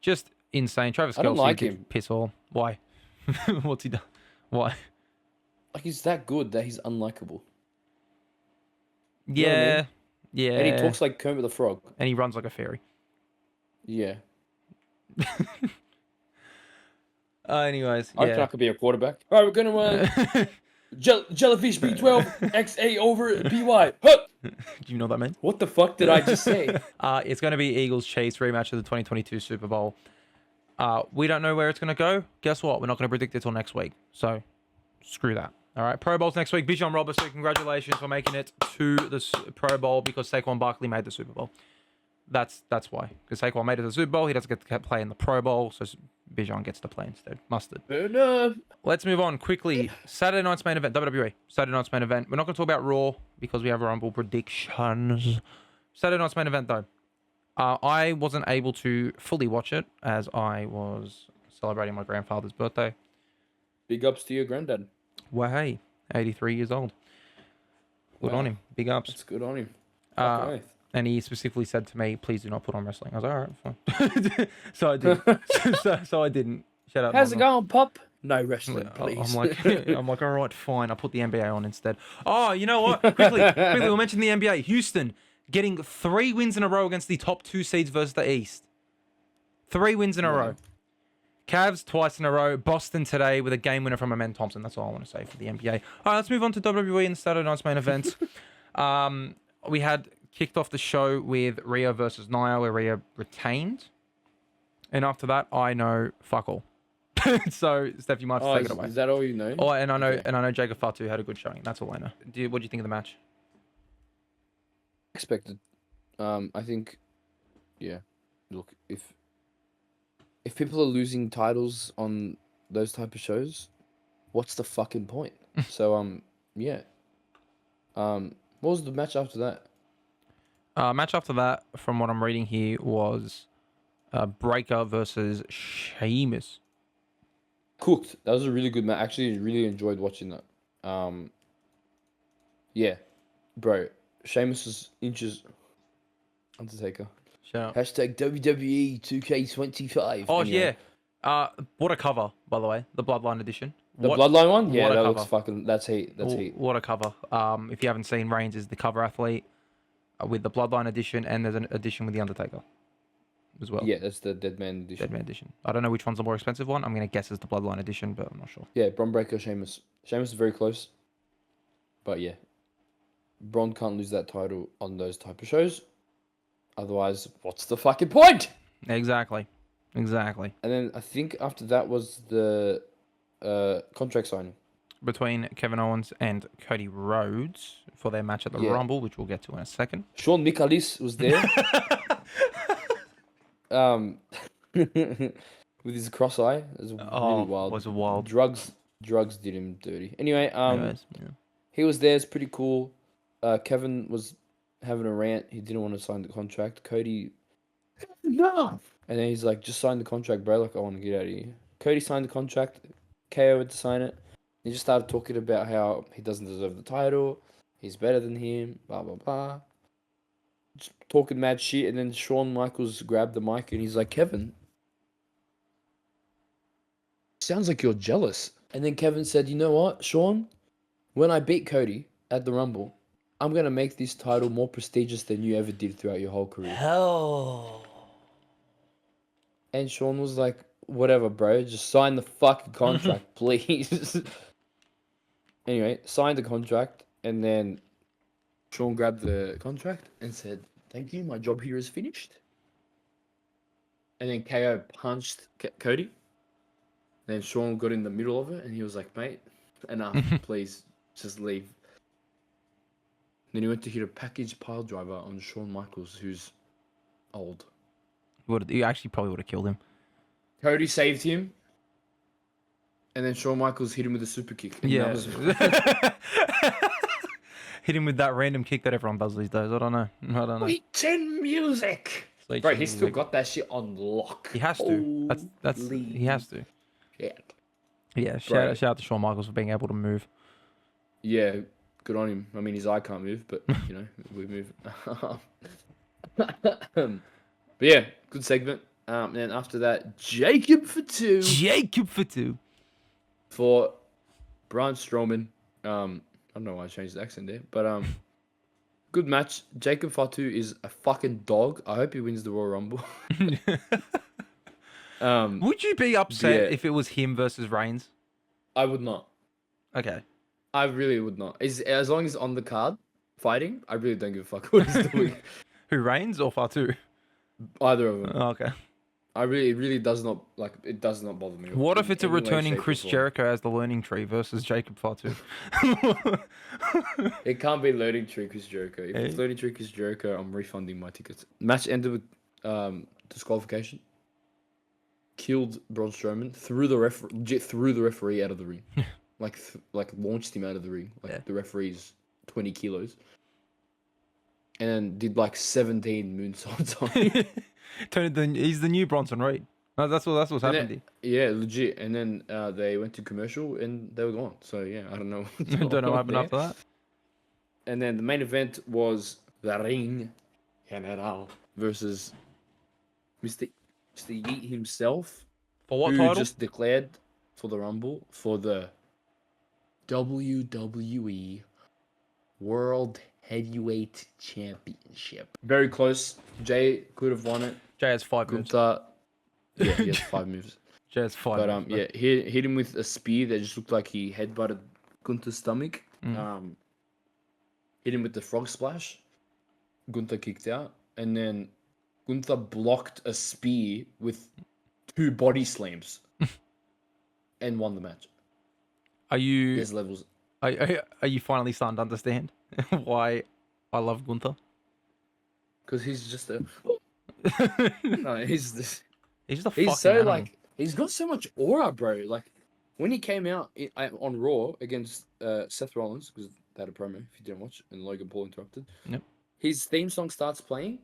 Just insane. Travis Kelce. I don't like him. Piss all. Why? What's he done? Why? Like, he's that good that he's unlikable. Yeah. You know what I mean? Yeah. And he talks like Kermit the Frog. And he runs like a fairy. Yeah. Anyways, I reckon I could be a quarterback. All right, we're going to Jellyfish B12 XA over BY. Huh! Do you know what that means? What the fuck did I just say? It's going to be Eagles Chiefs rematch of the 2022 Super Bowl. We don't know where it's going to go. Guess what? We're not going to predict it till next week. So, screw that. All right, Pro Bowl's next week. Bijan Robinson, congratulations for making it to the Pro Bowl because Saquon Barkley made the Super Bowl. That's why. Because Saquon made it to the Super Bowl, he doesn't get to play in the Pro Bowl, so Bijan gets to play instead. Mustard. Fair enough. Let's move on quickly. Saturday night's main event, WWE. Saturday night's main event. We're not going to talk about Raw because we have Rumble predictions. Saturday night's main event, though. I wasn't able to fully watch it as I was celebrating my grandfather's birthday. Big ups to your granddad. Well, hey, 83 years old. Good on him. Big ups. That's good on him. And he specifically said to me, please do not put on wrestling. I was like, all right, fine. So I did. so I didn't. Shut up. How's it going, Pop? No wrestling, please. I'm like, all right, fine. I'll put the NBA on instead. Oh, you know what? Quickly, we'll mention the NBA. Houston getting 3 wins in a row against the top 2 seeds versus the East. 3 wins in a row. Cavs twice in a row. Boston today with a game winner from Amen Thompson. That's all I want to say for the NBA. All right, let's move on to WWE and Saturday night's main event. We had kicked off the show with Rhea versus Nia, where Rhea retained. And after that, I know fuck all. So, Steph, you might have to take it away. Is that all you know? Oh, and I know Jacob Fatu had a good showing. That's all I know. What do you think of the match? Expected. I think, yeah. Look, if people are losing titles on those type of shows, what's the fucking point? So, yeah. What was the match after that? Match after that, from what I'm reading here, was Breaker versus Sheamus. Cooked. That was a really good match. Actually, really enjoyed watching that. Yeah, bro. Sheamus is inches. Undertaker. Shout out. Hashtag WWE 2K25. Oh yeah. What a cover, by the way. The Bloodline edition. The Bloodline one? Yeah, what a that cover. looks fucking. That's heat. That's heat. What a cover. If you haven't seen, Reigns is the cover athlete with the Bloodline edition, and there's an edition with the Undertaker. as well. Yeah, that's the Dead Man edition. Dead Man edition. I don't know which one's the more expensive one. I'm gonna guess it's the Bloodline edition, but I'm not sure. Yeah, Bron Breakker, Sheamus. Sheamus is very close. But yeah. Bron can't lose that title on those type of shows. Otherwise, what's the fucking point? Exactly. And then I think after that was the contract signing. Between Kevin Owens and Cody Rhodes for their match at the Yeah. Rumble, which we'll get to in a second. Shawn Michaelis was there. With his cross eye. It was really wild. Was wild. Drugs did him dirty. Anyway, Anyways, yeah. he was there. It's pretty cool. Kevin was having a rant. He didn't want to sign the contract. Cody, no. And then he's like, just sign the contract, bro. Like, I want to get out of here. Cody signed the contract. KO went to sign it. He just started talking about how he doesn't deserve the title. He's better than him. Blah, blah, blah. Just talking mad shit. And then Shawn Michaels grabbed the mic and he's like, Kevin, sounds like you're jealous. And then Kevin said, you know what, Shawn? When I beat Cody at the Rumble, I'm going to make this title more prestigious than you ever did throughout your whole career. Hell. And Shawn was like, whatever, bro. Just sign the fucking contract, please. Anyway, signed the contract. And then Shawn grabbed the contract and said, thank you, my job here is finished. And then KO punched Cody. Then Shawn got in the middle of it and he was like, mate, enough, please, just leave. Then he went to hit a package pile driver on Shawn Michaels, who's old. You actually probably would have killed him. Cody saved him. And then Shawn Michaels hit him with a super kick. And Yeah. that was... Hit him with that random kick that everyone does these days. I don't know. Sweet chin music. Sweet Bro, chin he still music. got that shit on lock. He has to. That's he has to. Yeah. Yeah. Shout out to Shawn Michaels for being able to move. Yeah, good on him. I mean, his eye can't move, but, you know, we move. But yeah, good segment. And then after that, Jacob for two. For Braun Strowman. I don't know why I changed the accent there, but good match. Jacob Fatu is a fucking dog. I hope he wins the Royal Rumble. Would you be upset yeah. if it was him versus Reigns? I would not. Okay. I really would not. As long as on the card fighting, I really don't give a fuck what he's doing. Who, Reigns or Fatu? Either of them. Oh, okay. It really does not it does not bother me. What if it's a in any way, returning shape, or Chris form. Jericho as the learning tree versus Jacob Fatu? It can't be learning tree Chris Jericho. If it's learning tree Chris Jericho, I'm refunding my tickets. Match ended with disqualification. Killed Braun Strowman, threw the referee out of the ring. like launched him out of the ring. The referee's 20 kilos. And then did like 17 moonsaults on him. He's the new Bronson Reed. That's what's happened. Yeah, legit. And then they went to commercial and they were gone. So yeah, I don't know. Don't know what happened after that. And then the main event was the Ring General versus Mr. Yeet himself. For what who title? Just declared for the Rumble for the WWE World Heavyweight Championship. Very close. Jay could have won it. Jay has 5 moves. Gunther, yeah, he has 5 moves. Jay has 5 But moves. yeah, he hit him with a spear that just looked like he headbutted Gunther's stomach. Hit him with the frog splash. Gunther kicked out, and then Gunther blocked a spear with 2 body slams, and won the match. Are you? There's levels. Are you finally starting to understand why I love Gunther? Because he's just a. No, he's this. He's just a He's fucking so animal. like he's got so much aura, bro. Like when he came out on Raw against Seth Rollins, because they had a promo if you didn't watch, and Logan Paul interrupted. Yep. His theme song starts playing,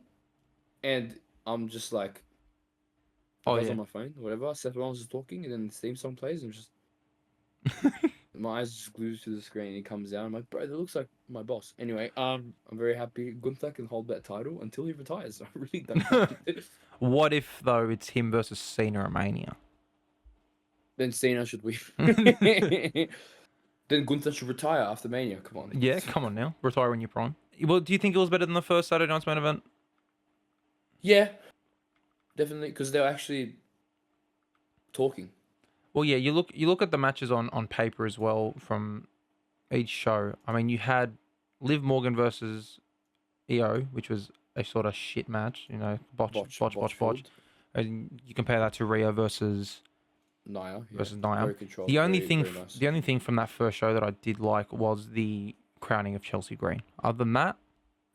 and I'm just like, I was on my phone, whatever. Seth Rollins is talking, and then the theme song plays, and just my eyes just glued to the screen. He comes down. I'm like, bro, that looks like my boss. Anyway, I'm very happy Gunther can hold that title until he retires. I really don't know. What if though it's him versus Cena at Mania? Then Cena should win. Then Gunther should retire after Mania. Come on. Yeah, come on now. Retire when you're prime. Well, do you think it was better than the first Saturday Night's main event? Yeah. definitely, because they're actually talking. Well, yeah, you look at the matches on paper as well from each show. I mean, you had Liv Morgan versus EO, which was a sort of shit match, you know, botch. Filled. And you compare that to Rio versus Naya. Yeah. Naya. Very controlled. The only very nice. the only thing from that first show that I did like was the crowning of Chelsea Green. Other than that,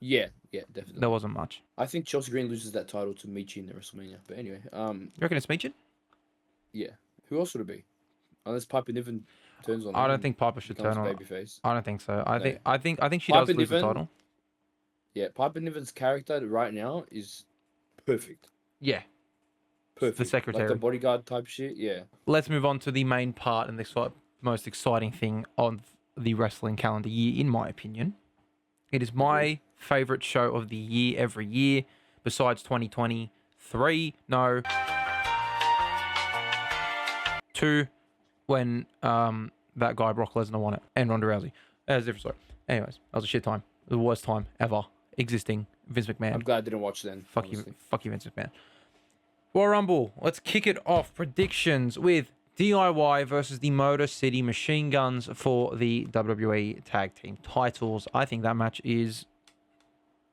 Yeah, definitely. there wasn't much. I think Chelsea Green loses that title to Michi in the WrestleMania. But anyway, You reckon it's Meechin? yeah. Who else would it be? Unless Piper Niven turns on. I him don't and think Piper should becomes turn on. babyface. I don't think so. I think she Piper does lose the Niven- title. Yeah, Piper Niven's character right now is perfect. Yeah. Perfect. The secretary. Like the bodyguard type shit. Yeah. Let's move on to the main part and the most exciting thing on the wrestling calendar year, in my opinion. It is my favorite show of the year every year, besides 2023. No. 2, when that guy Brock Lesnar won it, and Ronda Rousey. As if so. Anyways, that was a shit time. The worst time ever existing. Vince McMahon. I'm glad I didn't watch then. Fuck honestly. you, Vince McMahon. Royal Rumble. Let's kick it off. Predictions with DIY versus the Motor City Machine Guns for the WWE Tag Team titles. I think that match is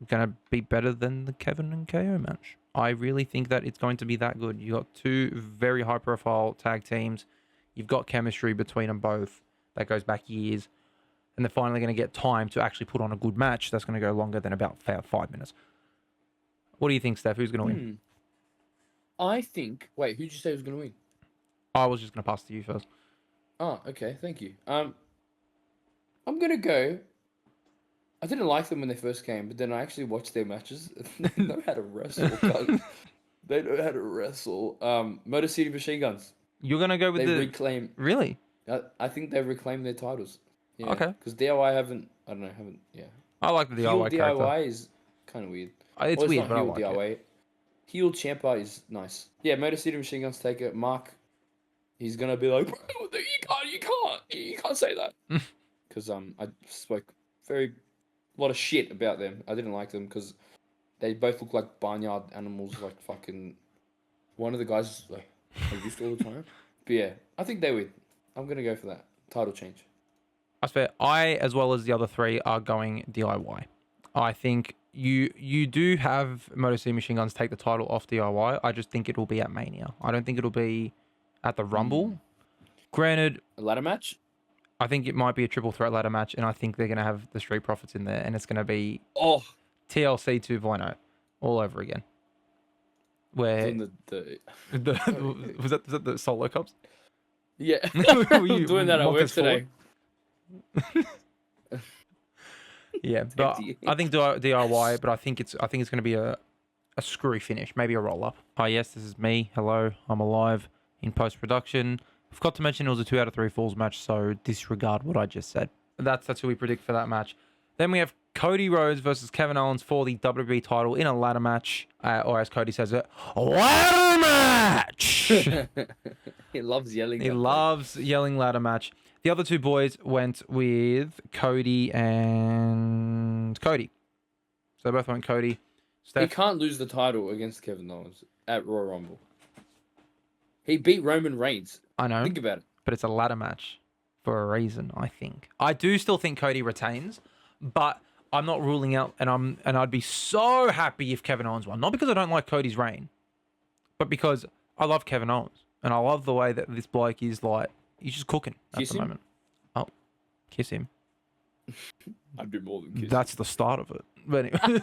going to be better than the Kevin and KO match. I really think that it's going to be that good. You got two very high-profile tag teams. You've got chemistry between them both that goes back years. And they're finally going to get time to actually put on a good match that's going to go longer than about 5 minutes. What do you think, Steph? Who's going to win? I think. Wait, who'd you say was going to win? I was just going to pass to you first. Oh, okay. Thank you. I'm going to go. I didn't like them when they first came, but then I actually watched their matches. They know how to wrestle. Guys. They know how to wrestle. Motor City Machine Guns. You're going to go with They the... reclaim. Really? I think they reclaimed their titles. Yeah. Okay. Because DIY haven't. Yeah. I like the Heel DIY character. DIY is kind of weird. It's Well, weird, not but I heel like DIY. it. Heel Ciampa is nice. Yeah, Motor City Machine Guns take it. Mark, he's gonna be like, you can't say that. Because I spoke a lot of shit about them. I didn't like them because they both look like barnyard animals. Like fucking, one of the guys is like, I used to all the time. But yeah, I think they win. I'm gonna go for that title change. That's fair. I, as well as the other three, are going DIY. I think you do have Motor City Machine Guns take the title off DIY. I just think it will be at Mania. I don't think it'll be at the Rumble. Granted, A ladder match? I think it might be a triple threat ladder match, and I think they're going to have the Street Profits in there, and it's going to be Oh, TLC 2.0 all over again. Where doing the was that the solo cups? yeah, Were you doing that at work Montez today. Yeah, but empty. I think DIY, but I think it's going to be a screwy finish, maybe a roll up. Hi, yes, this is me. Hello, I'm alive in post production. Forgot to mention it was a 2 out of 3 falls match, so disregard what I just said. That's who we predict for that match. Then we have Cody Rhodes versus Kevin Owens for the WWE title in a ladder match, or as Cody says it, a ladder match. He loves yelling. He loves yelling ladder match. The other two boys went with Cody and Cody. So they both went Cody. He Steph, can't lose the title against Kevin Owens at Royal Rumble. He beat Roman Reigns. I know, Think about it. but it's a ladder match for a reason, I think. I do still think Cody retains, but I'm not ruling out, and I'd be so happy if Kevin Owens won. Not because I don't like Cody's reign, but because I love Kevin Owens, and I love the way that this bloke is like, he's just cooking at Kiss the him? moment. Oh, kiss him. I'd do more than kiss. That's the start of it. But anyway,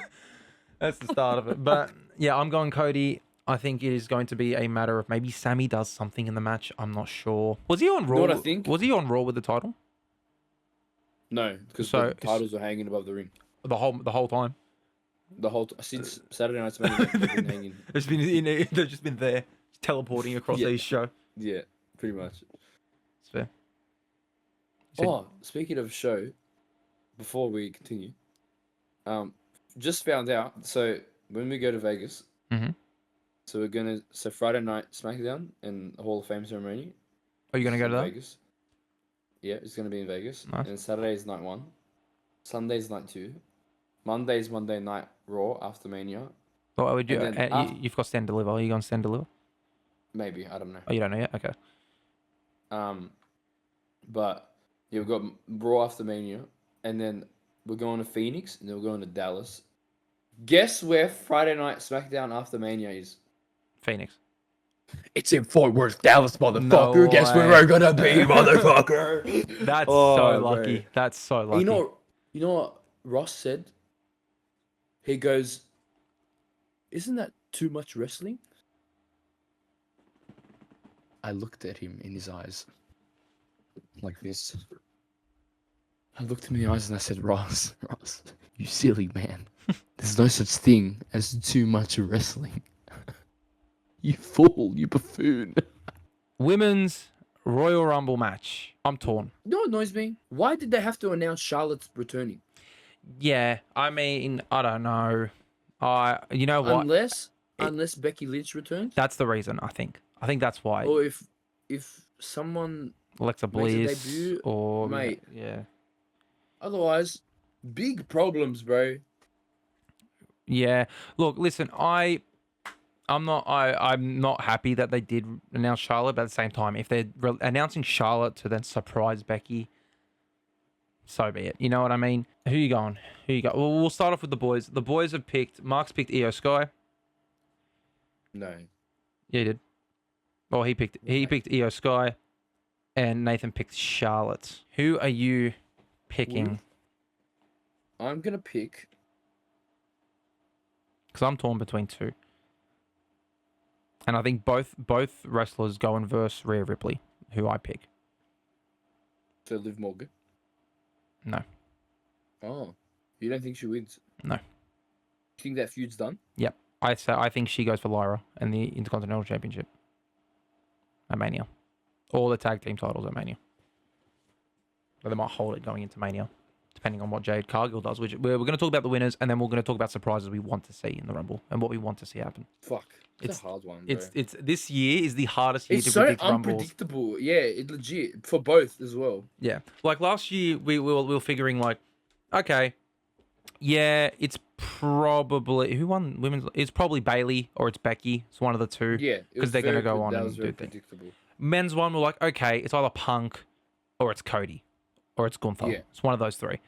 that's the start of it. But yeah, I'm going Cody. I think it is going to be a matter of maybe Sammy does something in the match. I'm not sure. Was he on Raw? what I think? Was he on Raw with the title No, because So- the titles are hanging above the ring. the whole time? The whole since Saturday Night's Main Event, they've been hanging. It's been they've just been there, teleporting across Yeah. each show. Yeah, pretty much. It's fair. So- Oh, speaking of show, before we continue, just found out. So when we go to Vegas, Mhm. so Friday night SmackDown and the Hall of Fame ceremony. Are you gonna go in to that? Vegas. Yeah, it's gonna be in Vegas. Nice. And Saturday's night 1, Sunday's night 2, Monday's Monday Night Raw after Mania, Well, would you, And then you've got stand deliver. Are you going stand deliver? maybe, I don't know. Oh, you don't know yet? Okay. But yeah, we've got Raw after Mania, and then we're going to Phoenix, and then we're going to Dallas. Guess where Friday night SmackDown after Mania is? Phoenix. It's in Fort Worth, Dallas, motherfucker. No Guess where way. we're gonna be, motherfucker. That's Oh, so bro. lucky. That's so lucky. You know what Ross said? He goes, "Isn't that too much wrestling?" I looked at him in his eyes, like this. I looked him in the eyes and I said, Ross, you silly man. There's no such thing as too much wrestling. You fool, you buffoon. Women's Royal Rumble match. I'm torn. You know what annoys me? Why did they have to announce Charlotte's returning? Yeah, I mean, I don't know. You know what? Unless Becky Lynch returns, That's the reason, I think. I think that's why. or if someone Alexa makes a Bliss debut, or mate. yeah. Otherwise, big problems, bro. Yeah. Look, listen, I'm not happy that they did announce Charlotte, but at the same time, if they're announcing Charlotte to then surprise Becky, so be it. You know what I mean? Who you going? Who you got? Well, we'll start off with the boys. The boys have picked. Mark's picked Io Sky. No. Yeah, he did. Well, he picked Io Sky, and Nathan picked Charlotte. Who are you picking? I'm gonna pick. Because I'm torn between two. And I think both wrestlers go and verse Rhea Ripley, who I pick. So Liv Morgan. No. Oh, you don't think she wins? No. You think that feud's done? Yep. I think she goes for Lyra and the Intercontinental Championship at Mania. All the tag team titles at Mania. But they might hold it going into Mania, depending on what Jade Cargill does. Which we're going to talk about the winners, and then we're going to talk about surprises we want to see in the Rumble and what we want to see happen. Fuck, it's a hard one. Bro. It's this year is the hardest year it's to so predict Rumbles. unpredictable. Yeah, it legit for both as well. Yeah, like last year we were figuring like, okay, yeah, it's probably who won women's. It's probably Bailey or it's Becky. It's one of the two. Yeah, because they're going to go on and do things. predictable. Men's one, we're like, okay, it's either Punk or it's Cody or it's Gunther. Yeah. It's one of those three.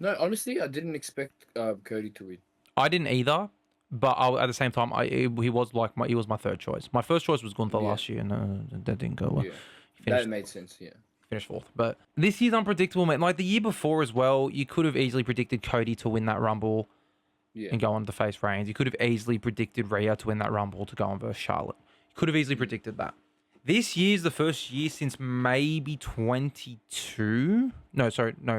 No, honestly, I didn't expect Cody to win. I didn't either, but at the same time, he was my third choice. My first choice was Gunther last year, and that didn't go well. Yeah, that made sense. Yeah, finished fourth. But this year's unpredictable, man. Like the year before as well, you could have easily predicted Cody to win that Rumble and go on to face Reigns. You could have easily predicted Rhea to win that Rumble to go on versus Charlotte. You could have easily predicted that. This year's the first year since maybe 22. No,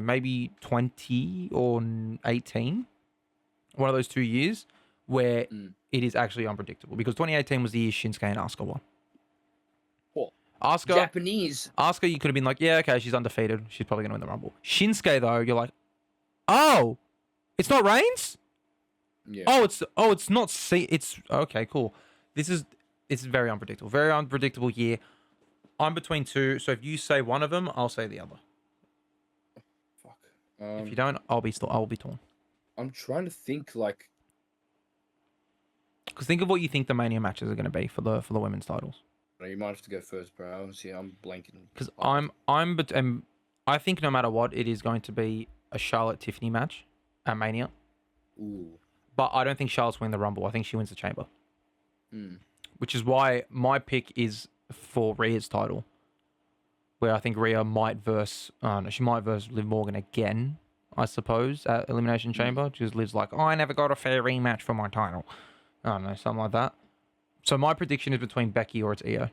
maybe 20 or 18. One of those 2 years where it is actually unpredictable. Because 2018 was the year Shinsuke and Asuka won. What? Asuka, Japanese. Asuka, you could have been like, yeah, okay, she's undefeated. She's probably going to win the Rumble. Shinsuke, though, you're like, oh, it's not Reigns? Yeah. It's not it's okay, cool. It's very unpredictable. Very unpredictable year. I'm between two, so if you say one of them, I'll say the other. Fuck. If you don't, I'll be torn. I'm trying to think like. Because think of what you think the Mania matches are going to be for the women's titles. You might have to go first, bro. Honestly, I'm blanking. Because I think no matter what, it is going to be a Charlotte Tiffany match at Mania. Ooh. But I don't think Charlotte's win the Rumble. I think she wins the Chamber. Hmm. Which is why my pick is for Rhea's title. Where I think Rhea might verse Liv Morgan again, I suppose, at Elimination Chamber. Just Liv's like, I never got a fair rematch for my title. I don't know, something like that. So my prediction is between Becky or it's Io.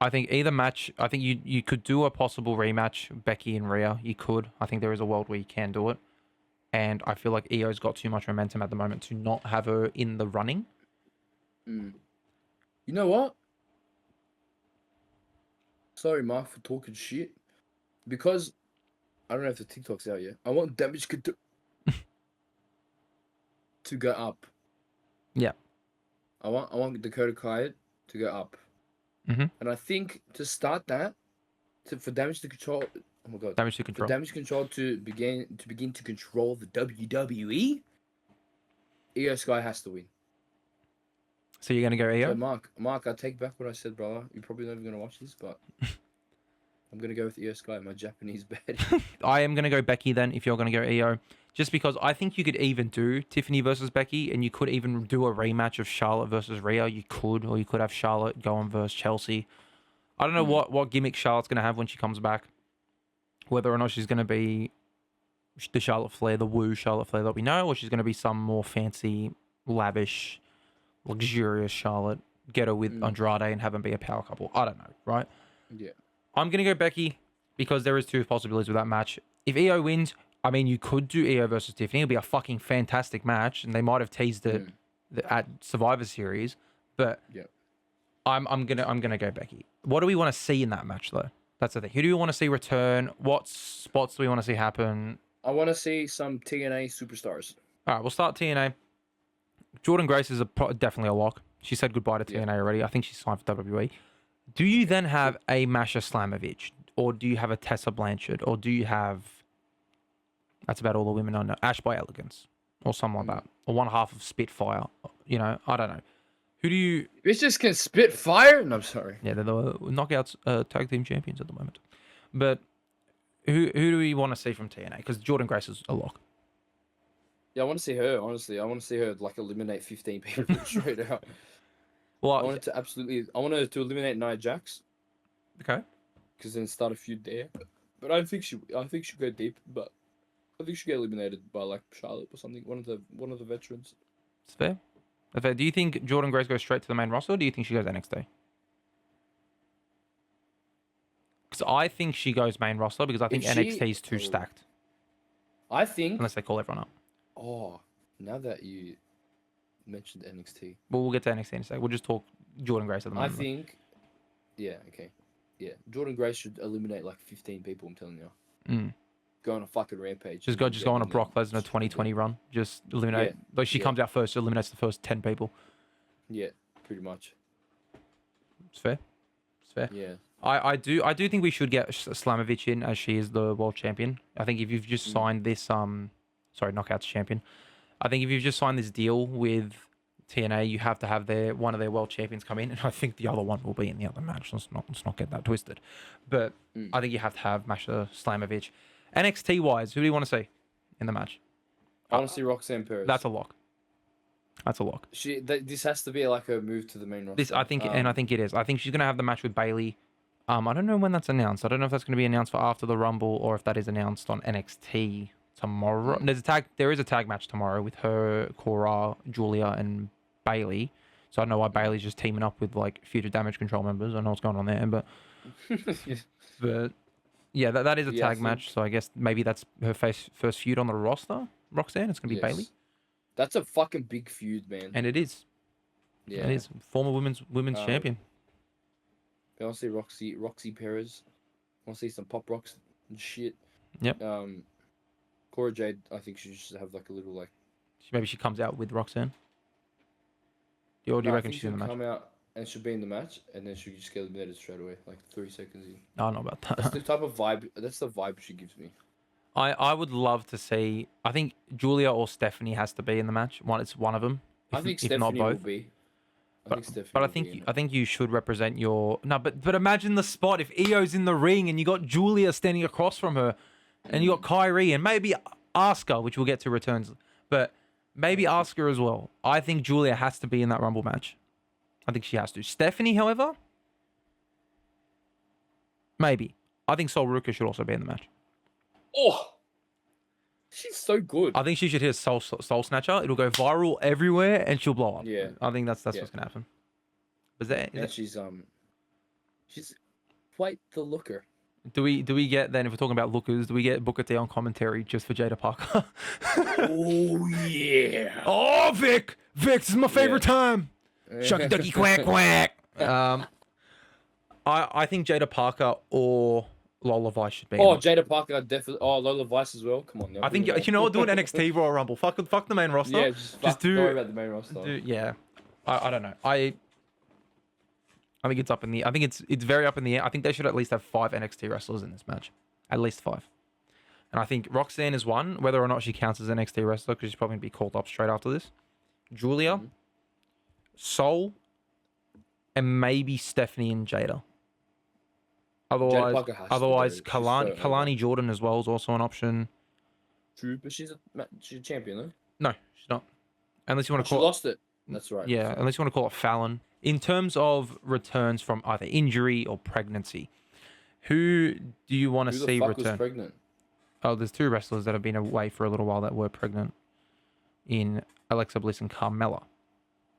I think either match, I think you could do a possible rematch, Becky and Rhea. You could. I think there is a world where you can do it. And I feel like Io's got too much momentum at the moment to not have her in the running. You know what? Sorry, Mark, for talking shit. Because I don't know if the TikTok's out yet. I want Damage Control to go up. Yeah. I want Dakota Kai to go up. Mm-hmm. And I think to start that, for Damage to Control. Oh my god. Damage to Control. For Damage Control to begin to control the WWE, Io Sky has to win. So you're gonna go So EO? Mark, I take back what I said, brother. You're probably not even gonna watch this, but I'm gonna go with Io Sky, my Japanese bed. I am gonna go Becky then. If you're gonna go EO, just because I think you could even do Tiffany versus Becky, and you could even do a rematch of Charlotte versus Rhea. You could, or you could have Charlotte go on versus Chelsea. I don't know what gimmick Charlotte's gonna have when she comes back. Whether or not she's gonna be the Charlotte Flair, the woo Charlotte Flair that we know, or she's gonna be some more fancy, lavish, luxurious Charlotte. Get her with Andrade and have them be a power couple. I don't know, right? Yeah. I'm going to go Becky because there is two possibilities with that match. If EO wins, I mean, you could do EO versus Tiffany. It'll be a fucking fantastic match, and they might have teased it at Survivor Series. But I'm gonna go Becky. What do we want to see in that match, though? That's the thing. Who do we want to see return? What spots do we want to see happen? I want to see some TNA superstars. All right, we'll start TNA. Jordan Grace is definitely a lock. She said goodbye to TNA already. I think she's signed for WWE. Do you then have a Masha Slamovich? Or do you have a Tessa Blanchard? Or do you have... That's about all the women I know. Ash by Elegance. Or something like that. Or one half of Spitfire. You know, I don't know. Who do you... Bitches can spit fire? No, I'm sorry. Yeah, they're the Knockouts tag team champions at the moment. But who do we want to see from TNA? Because Jordan Grace is a lock. Yeah, I want to see her, honestly. I want to see her, like, eliminate 15 people straight out. Well, I want her to eliminate Nia Jax. Okay. Because then start a feud there. But I think she'll go deep, but I think she'll get eliminated by, like, Charlotte or something. One of the veterans. It's fair. Do you think Jordan Grace goes straight to the main roster, or do you think she goes NXT? Because I think she goes main roster because I think NXT is too stacked. I think... Unless they call everyone up. Oh, now that you mentioned NXT. Well, we'll get to NXT in a sec. We'll just talk Jordan Grace at the I moment. think... Yeah, okay. Yeah, Jordan Grace should eliminate like 15 people, I'm telling you. Go on a fucking rampage. Just go on a Brock Lesnar 2020 run. Just eliminate... Yeah. Like, she comes out first, eliminates the first 10 people. Yeah, pretty much. It's fair. It's fair. Yeah. I do think we should get Slamovich in as she is the world champion. I think if you've just signed this... Knockouts champion. I think if you've just signed this deal with TNA, you have to have one of their world champions come in, and I think the other one will be in the other match. Let's not get that twisted. But I think you have to have Masha Slamovich. NXT wise, who do you want to see in the match? I want to see Roxanne Perez. That's a lock. That's a lock. This has to be like a move to the main roster. I think it is. I think she's gonna have the match with Bayley. I don't know when that's announced. I don't know if that's gonna be announced for after the Rumble or if that is announced on NXT tomorrow. There is a tag match tomorrow with her, Cora, Julia, and Bayley. So I don't know why Bayley's just teaming up with like future Damage Control members. I don't know what's going on there, but yeah, that is a tag match. So I guess maybe that's her first feud on the roster. Roxanne, it's gonna be Bayley. That's a fucking big feud, man. And it is. Yeah, it is. Former women's champion. I want to see Roxy Perez. I want to see some pop rocks and shit. Yep. Cora Jade, I think she should have like a little like. Maybe she comes out with Roxanne. Or do you reckon she's in the match? Come out and she'll be in the match, and then she'll just get eliminated straight away, like 3 seconds in. I don't know about that. That's the type of vibe. That's the vibe she gives me. I would love to see. I think Julia or Stephanie has to be in the match. It's one of them. I think Stephanie will be. But I think you should represent your But imagine the spot if Io's in the ring and you got Julia standing across from her, and you got Kyrie and maybe Asuka, which we'll get to returns, but maybe Asuka as well. I think Julia has to be in that Rumble match. I think she has to. Stephanie, however, maybe. I think Sol Ruka should also be in the match. Oh, she's so good. I think she should hit a soul Snatcher. It'll go viral everywhere, and she'll blow up. Yeah, I think that's what's gonna happen. She's quite the looker. Do we get then, if we're talking about lookers, do we get Booker T on commentary just for Jada Parker? Oh yeah. Oh Vic, this is my favorite time. Shucky ducky quack quack. I think Jada Parker or Lola Vice should be. Oh, Jada Parker definitely. Oh, Lola Vice as well. Come on. I think you know what, do an NXT Royal Rumble. Fuck the main roster. Yeah, don't worry about the main roster. Yeah, I don't know. I think it's up in the. I think it's very up in the air. I think they should at least have 5 NXT wrestlers in this match, at least 5. And I think Roxanne is one. Whether or not she counts as NXT wrestler, because she's probably gonna be called up straight after this. Julia, Sol, and maybe Stephanie and Jada. Otherwise, Parker has to go. She's Kalani, so Kalani over. Jordan as well is also an option. True, but she's a champion though. No, she's not. Unless you want to She call it, lost it. That's right. yeah, Sorry. unless you want to call it Fallon. In terms of returns from either injury or pregnancy, who do you want to Who the see fuck was return? pregnant? Oh, there's 2 wrestlers that have been away for a little while that were pregnant in Alexa Bliss and Carmella.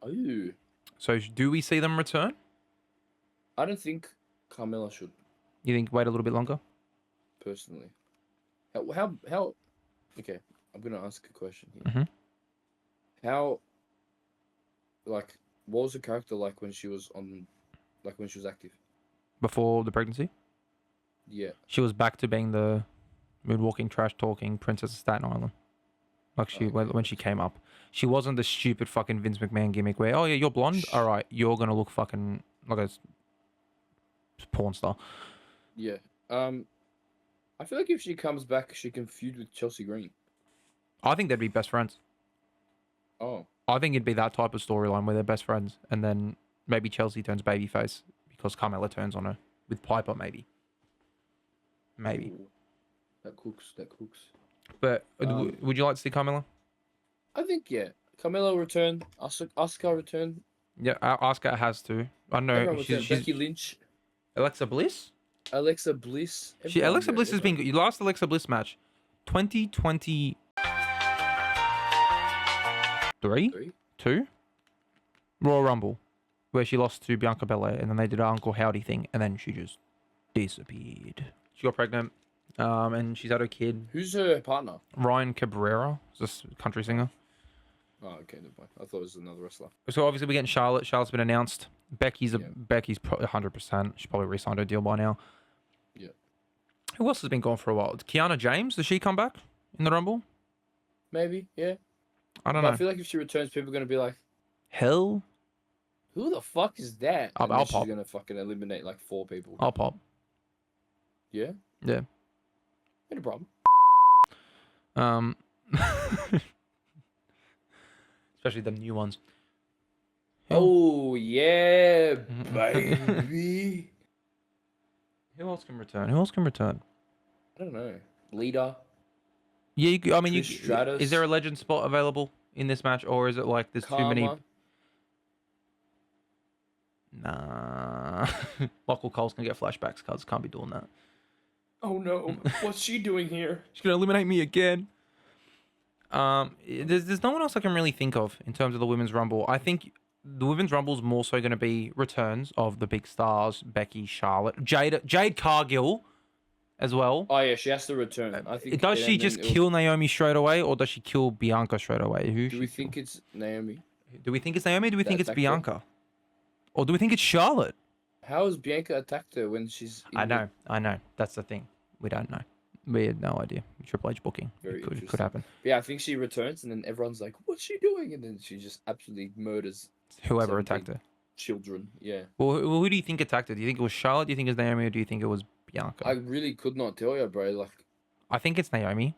Oh, So do we see them return? I don't think Carmella should You think wait a little bit longer? personally. How? Okay, I'm gonna ask a question here. Mhm. How? Like, what was the character like when she was on, like when she was active? Before the pregnancy? Yeah. She was back to being the moonwalking, trash talking princess of Staten Island. Like she when she came up, she wasn't the stupid fucking Vince McMahon gimmick where oh yeah you're blonde, all right you're gonna look fucking like a porn star. Yeah. I feel like if she comes back, she can feud with Chelsea Green. I think they'd be best friends. Oh. I think it'd be that type of storyline where they're best friends, and then maybe Chelsea turns babyface because Carmella turns on her with Piper maybe. Maybe. Ooh. That cooks. That cooks. But would you like to see Carmella? I think yeah. Carmella return. Asuka return. Yeah, Asuka has to. I know Everyone return. she's Becky Lynch. Alexa Bliss. Alexa Bliss. Alexa Bliss has been good. You last Alexa Bliss match, 2023, 2, Royal Rumble, where she lost to Bianca Belair, and then they did her Uncle Howdy thing, and then she just disappeared. She got pregnant, and she's had her kid. Who's her partner? Ryan Cabrera, is this country singer. Oh, okay, never mind. I thought it was another wrestler. So obviously we're getting Charlotte. Charlotte's been announced. Becky's Yeah. Becky's 100%. She's probably re-signed her deal by now. Yeah. Who else has been gone for a while? Kiana James, does she come back in the Rumble? Maybe, yeah. I don't But know. I feel like if she returns, people are gonna be like, Hell, "Who the fuck is that?" I'll And then pop. she's gonna fucking eliminate like 4 people. I'll pop. Yeah. Yeah. No problem. Especially the new ones. Oh yeah, baby. Who else can return? Who else can return? I don't know. Leader. Yeah, I mean, Trish Stratus. is there a legend spot available in this match, or is it like there's too many? Karma. Nah. Michael Cole's gonna get flashbacks, cuz can't be doing that. Oh no! What's she doing here? She's gonna eliminate me again. There's no one else I can really think of in terms of the women's rumble. I think the women's rumble is more so going to be returns of the big stars: Becky, Charlotte, Jade Cargill, as well. Oh yeah, she has to return. I think. Does she and then just it'll- kill Naomi straight away, or does she kill Bianca straight away? Do we think it's Naomi? Do we think it's Naomi? Or do we think it's attacked her? Bianca? Or do we think it's Charlotte? How has Bianca attacked her when she's? In I know. That's the thing. We don't know. We had no idea. Triple H booking. Very It could interesting. happen. Yeah, I think she returns, and then everyone's like, "What's she doing?" And then she just absolutely murders Whoever 17 attacked her. children. Yeah, Well, who do you think attacked her? Do you think it was Charlotte? Do you think it was Naomi? Or do you think it was Bianca? I really could not tell you, bro. Like I think it's Naomi.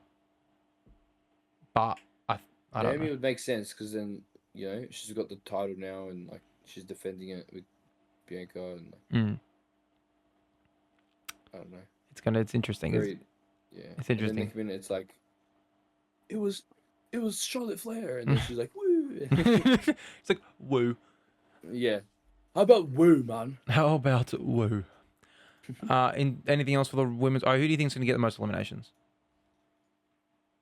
But I don't Naomi know. would make sense because then she's got the title now, and like she's defending it with Bianca, and like, Mm. I don't know. It's interesting. Very, yeah. it's And then interesting. next minute, it's like, it was Charlotte Flair, and then she's like, "Woo!" It's like woo. Yeah. How about woo, man? How about woo? In anything else for the women's? Oh, who do you think's gonna get the most eliminations?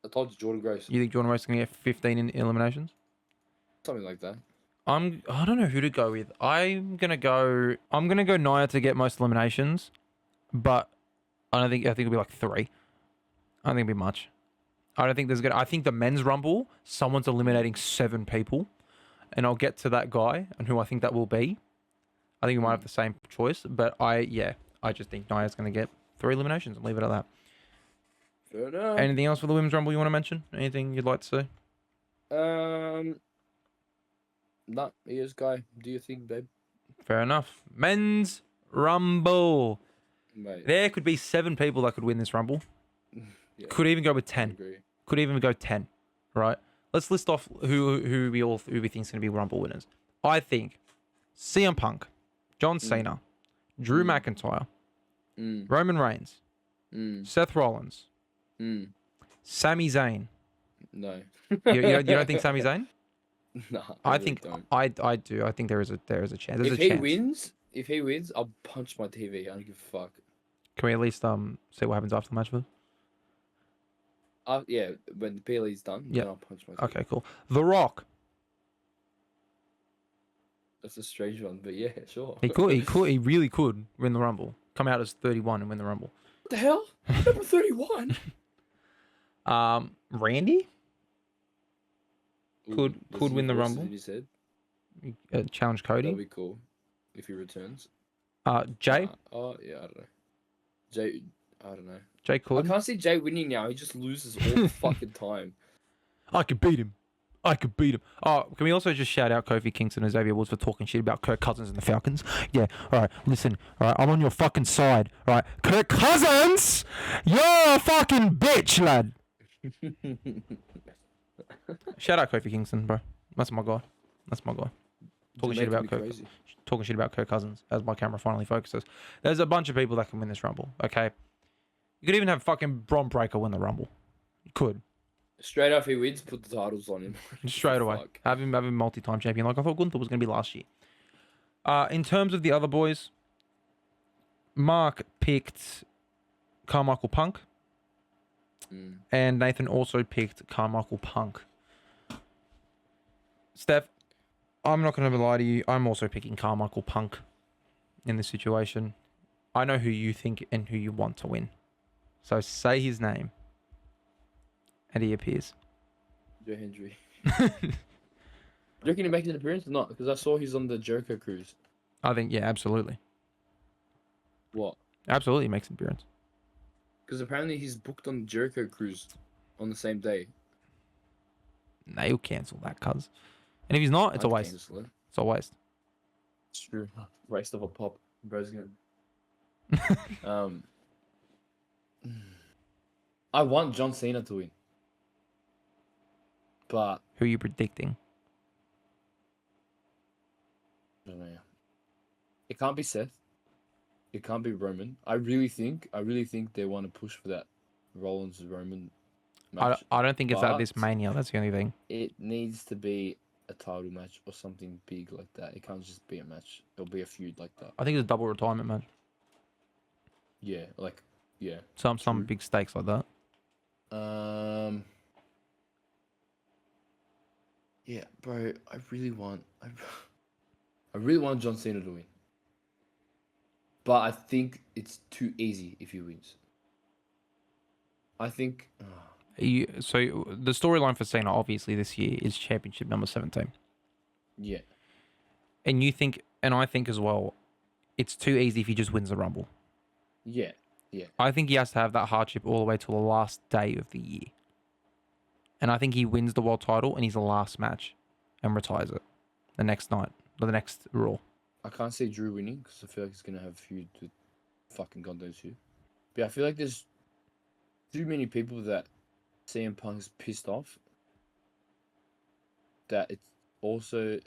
I told you, Jordan Grace. You think Jordan Rice is gonna get 15 in eliminations? Something like that. I don't know who to go with. I'm gonna go Nia to get most eliminations, but I think it'll be like 3. I don't think it'll be much. I think the men's rumble, someone's eliminating 7 people, and I'll get to that guy and who I think that will be. I think we might have the same choice, but I just think Nia's gonna get 3 eliminations and leave it at that. Fair enough. Anything else for the women's rumble you want to mention? Anything you'd like to say? Nah, here's Guy. Do you think, babe? Fair enough. Men's rumble. Mate, There could be 7 people that could win this rumble. yeah, Could even go with I 10. agree. Could even go 10. Right? Let's list off who we think's going to be rumble winners. I think CM Punk, John Cena, Drew McIntyre, Roman Reigns, Seth Rollins, Sami Zayn. No. You don't think Sami Zayn? Nah, I really think don't. I do. I think there is a chance. There's If a he chance. wins, I'll punch my TV. I don't give a fuck. Can we at least see what happens after the match first? Yeah, when the PLE's done, Yeah. then I'll punch my TV. Okay, cool. The Rock. That's a strange one, but yeah, sure. He really could win the Rumble. Come out as 31 and win the Rumble. What the hell? Number 31. Randy could win the Rumble. You said Challenge that'll Cody. be cool if he returns. Jay. Oh yeah, I don't know. Jay, I don't know. Jay I could. can't see Jay winning now. He just loses all the fucking time. I could beat him. Oh, can we also just shout out Kofi Kingston and Xavier Woods for talking shit about Kirk Cousins and the Falcons? Yeah, alright, listen, alright, I'm on your fucking side, alright? Kirk Cousins! You're a fucking bitch, lad! Shout out Kofi Kingston, bro. That's my guy. Talking shit about Kirk Cousins as my camera finally focuses. There's a bunch of people that can win this Rumble, okay? You could even have fucking Bron Breakker win the Rumble. You could. Straight off he wins, put the titles on him. Straight away. Fuck. Have him multi-time champion like I thought Gunther was going to be last year. In terms of the other boys, Mark picked Carmichael Punk. And Nathan also picked Carmichael Punk. Steph, I'm not going to lie to you. I'm also picking Carmichael Punk in this situation. I know who you think and who you want to win. So say his name. And he appears. Joe Hendry. Do you reckon he makes an appearance or not? Because I saw he's on the Jericho cruise. I think, yeah, absolutely. What? Absolutely makes an appearance. Because apparently he's booked on the Jericho cruise on the same day. Nah, he'll cancel that, cuz. And if he's not, it's a waste. Cancel it. It's a waste. It's true. Waste of a pop. Bro's gonna... I want John Cena to win. But... Who are you predicting? I don't know. It can't be Seth. It can't be Roman. I really think they want to push for that Rollins Roman match. I don't think it's at this but Mania. That's the only thing. It needs to be a title match or something big like that. It can't just be a match. It'll be a feud like that. I think it's a double retirement match. Yeah, like yeah. Some True. big stakes like that. Yeah, bro. I really want John Cena to win. But I think it's too easy if he wins. I think. So the storyline for Cena, obviously, this year is championship number 17. Yeah. And you think, and I think as well, it's too easy if he just wins the Rumble. Yeah. Yeah. I think he has to have that hardship all the way till the last day of the year. And I think he wins the world title in his last match and retires it the next night, or the next Raw. I can't see Drew winning because I feel like he's going to have a feud with fucking God knows who. But yeah, I feel like there's too many people that CM Punk's pissed off that it's also...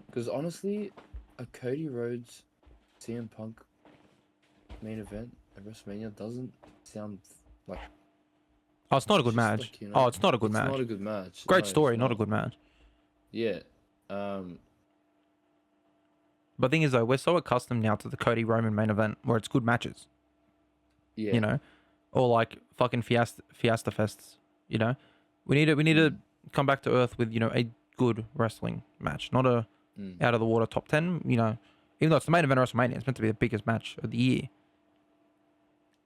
Because honestly, a Cody Rhodes CM Punk main event at WrestleMania doesn't sound like... Oh, it's not a good match. Like, you know, Oh, it's not a good match. It's not a good match. Great No, story, it's not a good match. Yeah. But the thing is, though, we're so accustomed now to the Cody Roman main event where it's good matches. Yeah. You know? Or like fucking Fiesta Fests, you know? We need to come back to earth with, you know, a good wrestling match. Not a out of the water top 10, you know. Even though it's the main event of WrestleMania, it's meant to be the biggest match of the year.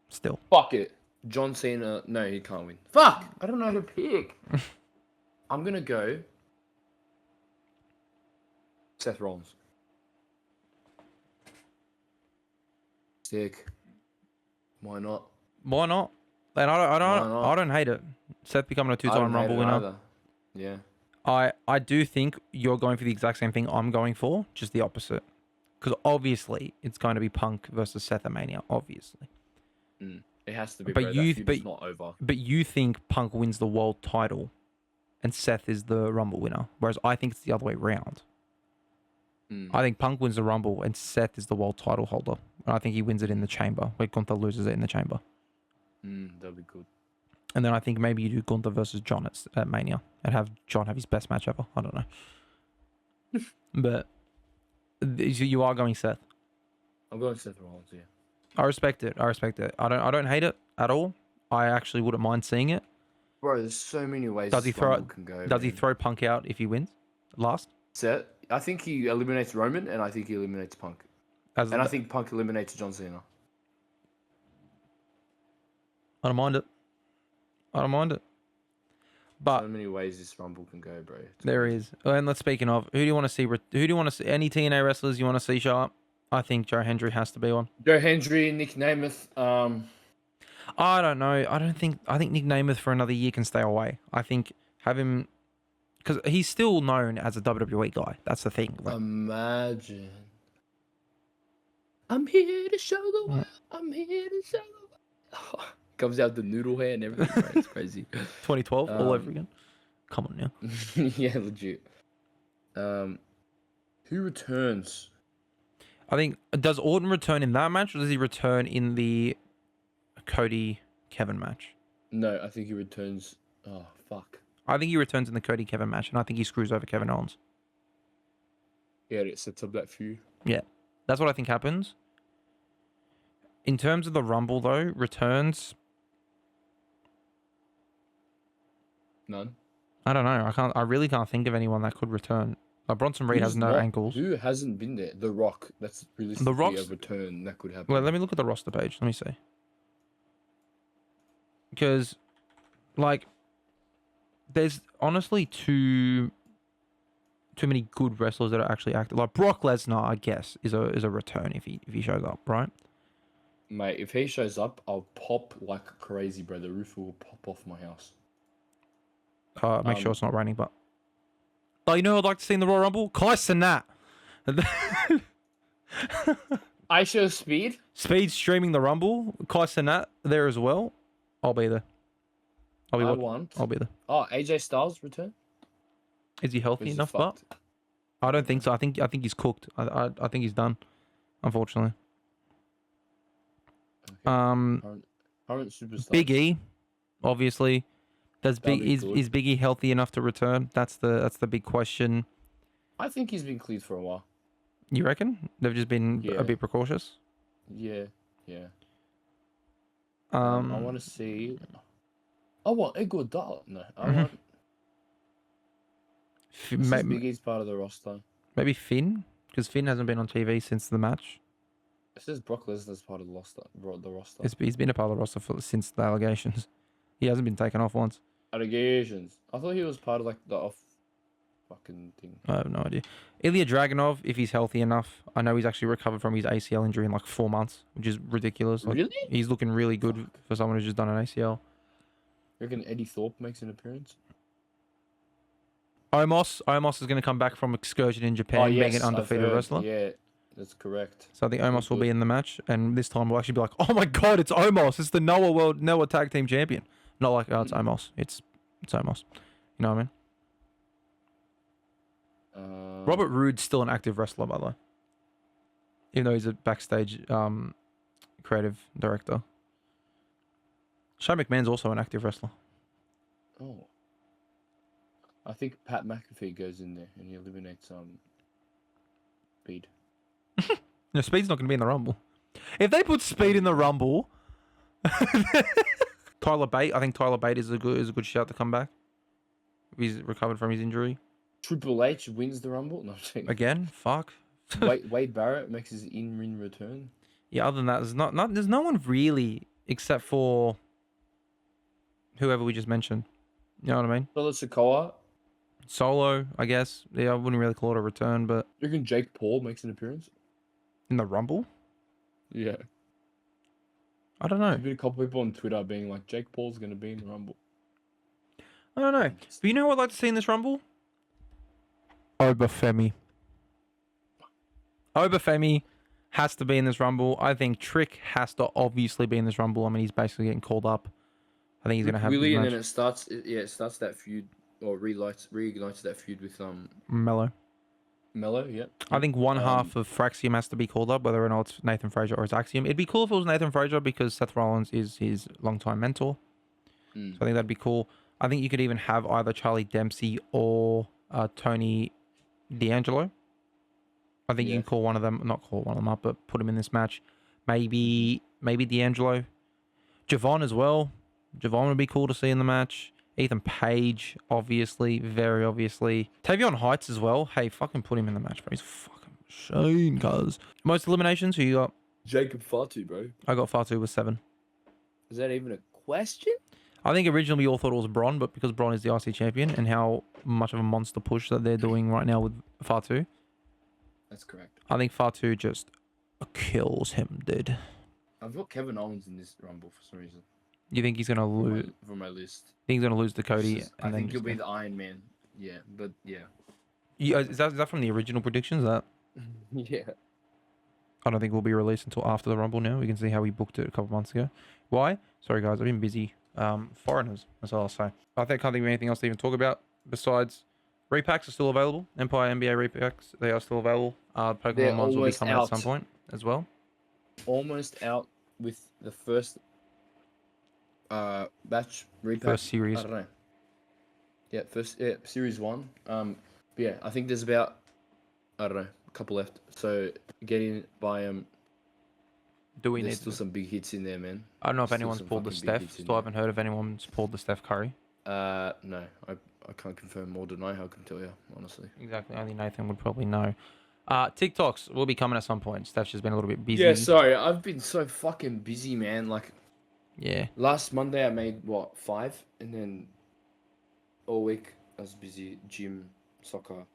Still. Fuck it. John Cena, no, he can't win. Fuck! I don't know how to pick. I'm gonna go Seth Rollins. Sick. Why not? Why not? And I don't hate it. Seth becoming a two-time Rumble winner. Either. Yeah. I do think you're going for the exact same thing I'm going for, just the opposite. Because obviously it's going to be Punk versus Seth at Mania, obviously. It has to be. But bro. That not over. But you think Punk wins the world title, and Seth is the Rumble winner, whereas I think it's the other way around. I think Punk wins the Rumble and Seth is the world title holder. And I think he wins it in the chamber, where Gunther loses it in the chamber. That'd be good. And then I think maybe you do Gunther versus John at Mania and have John have his best match ever. I don't know. But you are going Seth. I'm going Seth Rollins, yeah. I respect it. I don't hate it at all. I actually wouldn't mind seeing it. Bro, there's so many ways Does he this throw Rumble can go. Does he man. throw Punk out if he wins last? Seth, I think he eliminates Roman, and I think he eliminates Punk. As And I think Punk eliminates John Cena. I don't mind it. But So many ways this Rumble can go, bro. there is. And let's speaking of, who do you want to see? Who do you want to see? Any TNA wrestlers you want to see show up? I think Joe Hendry has to be one. Joe Hendry, Nick Namath. I don't know. I think Nick Namath for another year can stay away. I think have him because he's still known as a WWE guy. That's the thing. Like, Imagine. I'm here to show the world. I'm here to show the world. Comes out the noodle hair and everything. Bro. It's crazy. 2012 all over again. Come on now. Yeah, legit. Who returns? I think does Orton return in that match or does he return in the Cody Kevin match? No, I think he returns. Oh fuck. I think he returns in the Cody Kevin match, and I think he screws over Kevin Owens. Yeah, it sets up that feud. Yeah, that's what I think happens. In terms of the Rumble, though, returns. None. I don't know. I really can't think of anyone that could return. Like Bronson Reed has no ankles. Who hasn't been there? The Rock. That's realistically The Rock's- a return that could happen. Well, let me look at the roster page. Let me see. Because, like, there's honestly too many good wrestlers that are actually active. Like Brock Lesnar, I guess, is a return if he shows up, right? Mate, if he shows up, I'll pop like crazy, bro. The roof will pop off my house. Make sure it's not raining, but. Oh, you know what I'd like to see in the Royal Rumble? Kai Cenat. I show speed. Speed streaming the Rumble. Kai Cenat there as well. I'll be there. I'll be there. Oh, AJ Styles return. Is he healthy enough? But I don't think so. I think he's cooked. I think he's done. Unfortunately. Okay. Current superstar. Big E, obviously. Is That'd be is Big E healthy enough to return? That's the big question. I think he's been cleared for a while. You reckon? They've just been Yeah. a bit precautious. Yeah, yeah. I I want to see. I want Iguodala. No, I Mhm. want. This is maybe, Big E's part of the roster. maybe Finn, because Finn hasn't been on TV since the match. It says Brock Lesnar's part of the roster. The roster. He's been a part of the roster since the allegations. He hasn't been taken off once. Allegations. I thought he was part of like the off fucking thing. I have no idea. Ilya Dragunov, if he's healthy enough, I know he's actually recovered from his ACL injury in like 4 months, which is ridiculous. Like, Really? He's looking really good for someone who's just done an ACL. You reckon Eddie Thorpe makes an appearance? Omos is going to come back from excursion in Japan, being an I've undefeated heard. wrestler. Yeah, that's correct. So I think Omos will good. be in the match, and this time we'll actually be like, "Oh my god, it's Omos! It's the Noah Tag Team Champion." Not like, "Oh, it's Omos." It's Omos. You know what I mean? Robert Roode's still an active wrestler, by the way, even though he's a backstage creative director. Shane McMahon's also an active wrestler. Oh. I think Pat McAfee goes in there and he eliminates Speed. No, Speed's not going to be in the Rumble. If they put Speed in the Rumble, Tyler Bate, I think Tyler Bate is a good shout to come back. If he's recovered from his injury. Triple H wins the Rumble. No, I'm saying. Again, fuck. Wade Barrett makes his in-ring return. Yeah, other than that, there's no one really except for whoever we just mentioned. You know what I mean? Solo Sikoa. Solo, I guess. Yeah, I wouldn't really call it a return, but You reckon Jake Paul makes an appearance? in the Rumble, Yeah. I don't know. There's been a couple people on Twitter being like, Jake Paul's going to be in the Rumble. I don't know. But you know what I'd like to see in this Rumble? Obafemi. Obafemi has to be in this Rumble. I think Trick has to obviously be in this Rumble. I mean, he's basically getting called up. I think he's going to have Willie, his and match. then it starts that feud, or reignites that feud with Mello. Mellow, yeah. I think one half of Fraxium has to be called up, whether or not it's Nathan Fraser or it's Axiom. It'd be cool if it was Nathan Fraser because Seth Rollins is his longtime mentor. So I think that'd be cool. I think you could even have either Charlie Dempsey or Tony D'Angelo. I think you can call one of them, not call one of them up, but put him in this match. Maybe D'Angelo. Javon as well. Javon would be cool to see in the match. Ethan Page, obviously, very obviously. Tavion Heights as well. Hey, fucking put him in the match, bro. He's a fucking machine, cuz. Most eliminations, who you got? Jacob Fatu, bro. I got Fatu with 7. Is that even a question? I think originally we all thought it was Bron, but because Bron is the IC champion and how much of a monster push that they're doing right now with Fatu. That's correct. I think Fatu just kills him, dude. I've got Kevin Owens in this Rumble for some reason. You think he's gonna lose? From my list. Think he's gonna lose to Cody? I think he'll be the Iron Man. Yeah, but yeah. Is that from the original predictions? That Yeah. I don't think will be released until after the Rumble. Now we can see how we booked it a couple months ago. Why? Sorry guys, I've been busy. Foreigners, that's all I'll say. I can't think of anything else to even talk about besides repacks are still available. Empire NBA repacks, they are still available. Pokemon ones will be coming at some point as well. Almost out with the first batch repack. First series. I don't know. Yeah, series 1. Yeah, I think there's about a couple left. So get in, buy them. Do we There's need still some big hits in there, man. I don't know if Still anyone's some pulled the fucking big Steph. hits in Still there. haven't heard if anyone's pulled the Steph Curry. No, I can't confirm or deny. I can tell you honestly. Exactly. Only Nathan would probably know. TikToks will be coming at some point. Steph's just been a little bit busy. Yeah, sorry, I've been so fucking busy, man. Like, Yeah. last Monday I made 5, and then all week I was busy gym, soccer,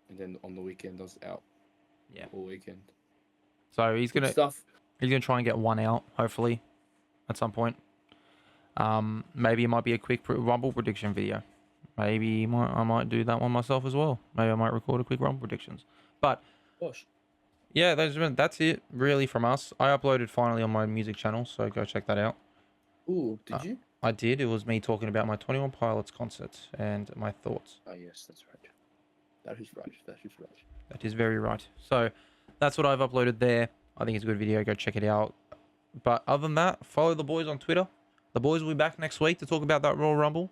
and then on the weekend I was out. Yeah. All weekend. So he's Good gonna stuff. try and get one out, hopefully, at some point. Maybe it might be a quick Rumble prediction video. Maybe I might do that one myself as well. Maybe I might record a quick Rumble predictions. But Gosh. yeah, that's it really from us. I uploaded finally on my music channel, so go check that out. Ooh, did you? I did. It was me talking about my 21 Pilots concert and my thoughts. Oh yes, that's right. That is right. That is right. That is very right. So that's what I've uploaded there. I think it's a good video. Go check it out. But other than that, follow the boys on Twitter. The boys will be back next week to talk about that Royal Rumble.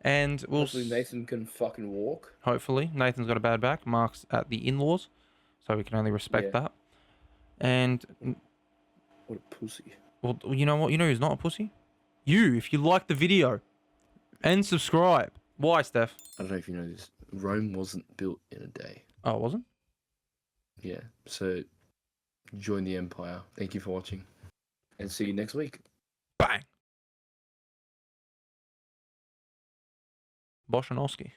And we'll Hopefully Nathan can fucking walk. Hopefully. Nathan's got a bad back. Mark's at the in-laws. So we can only respect that. And What a pussy. well, you know what? You know who's not a pussy? You, if you like the video. And subscribe. Why, Steph? I don't know if you know this. Rome wasn't built in a day. Oh, it wasn't? Yeah. So join the Empire. Thank you for watching. And see you next week. Bang. Boschanowski.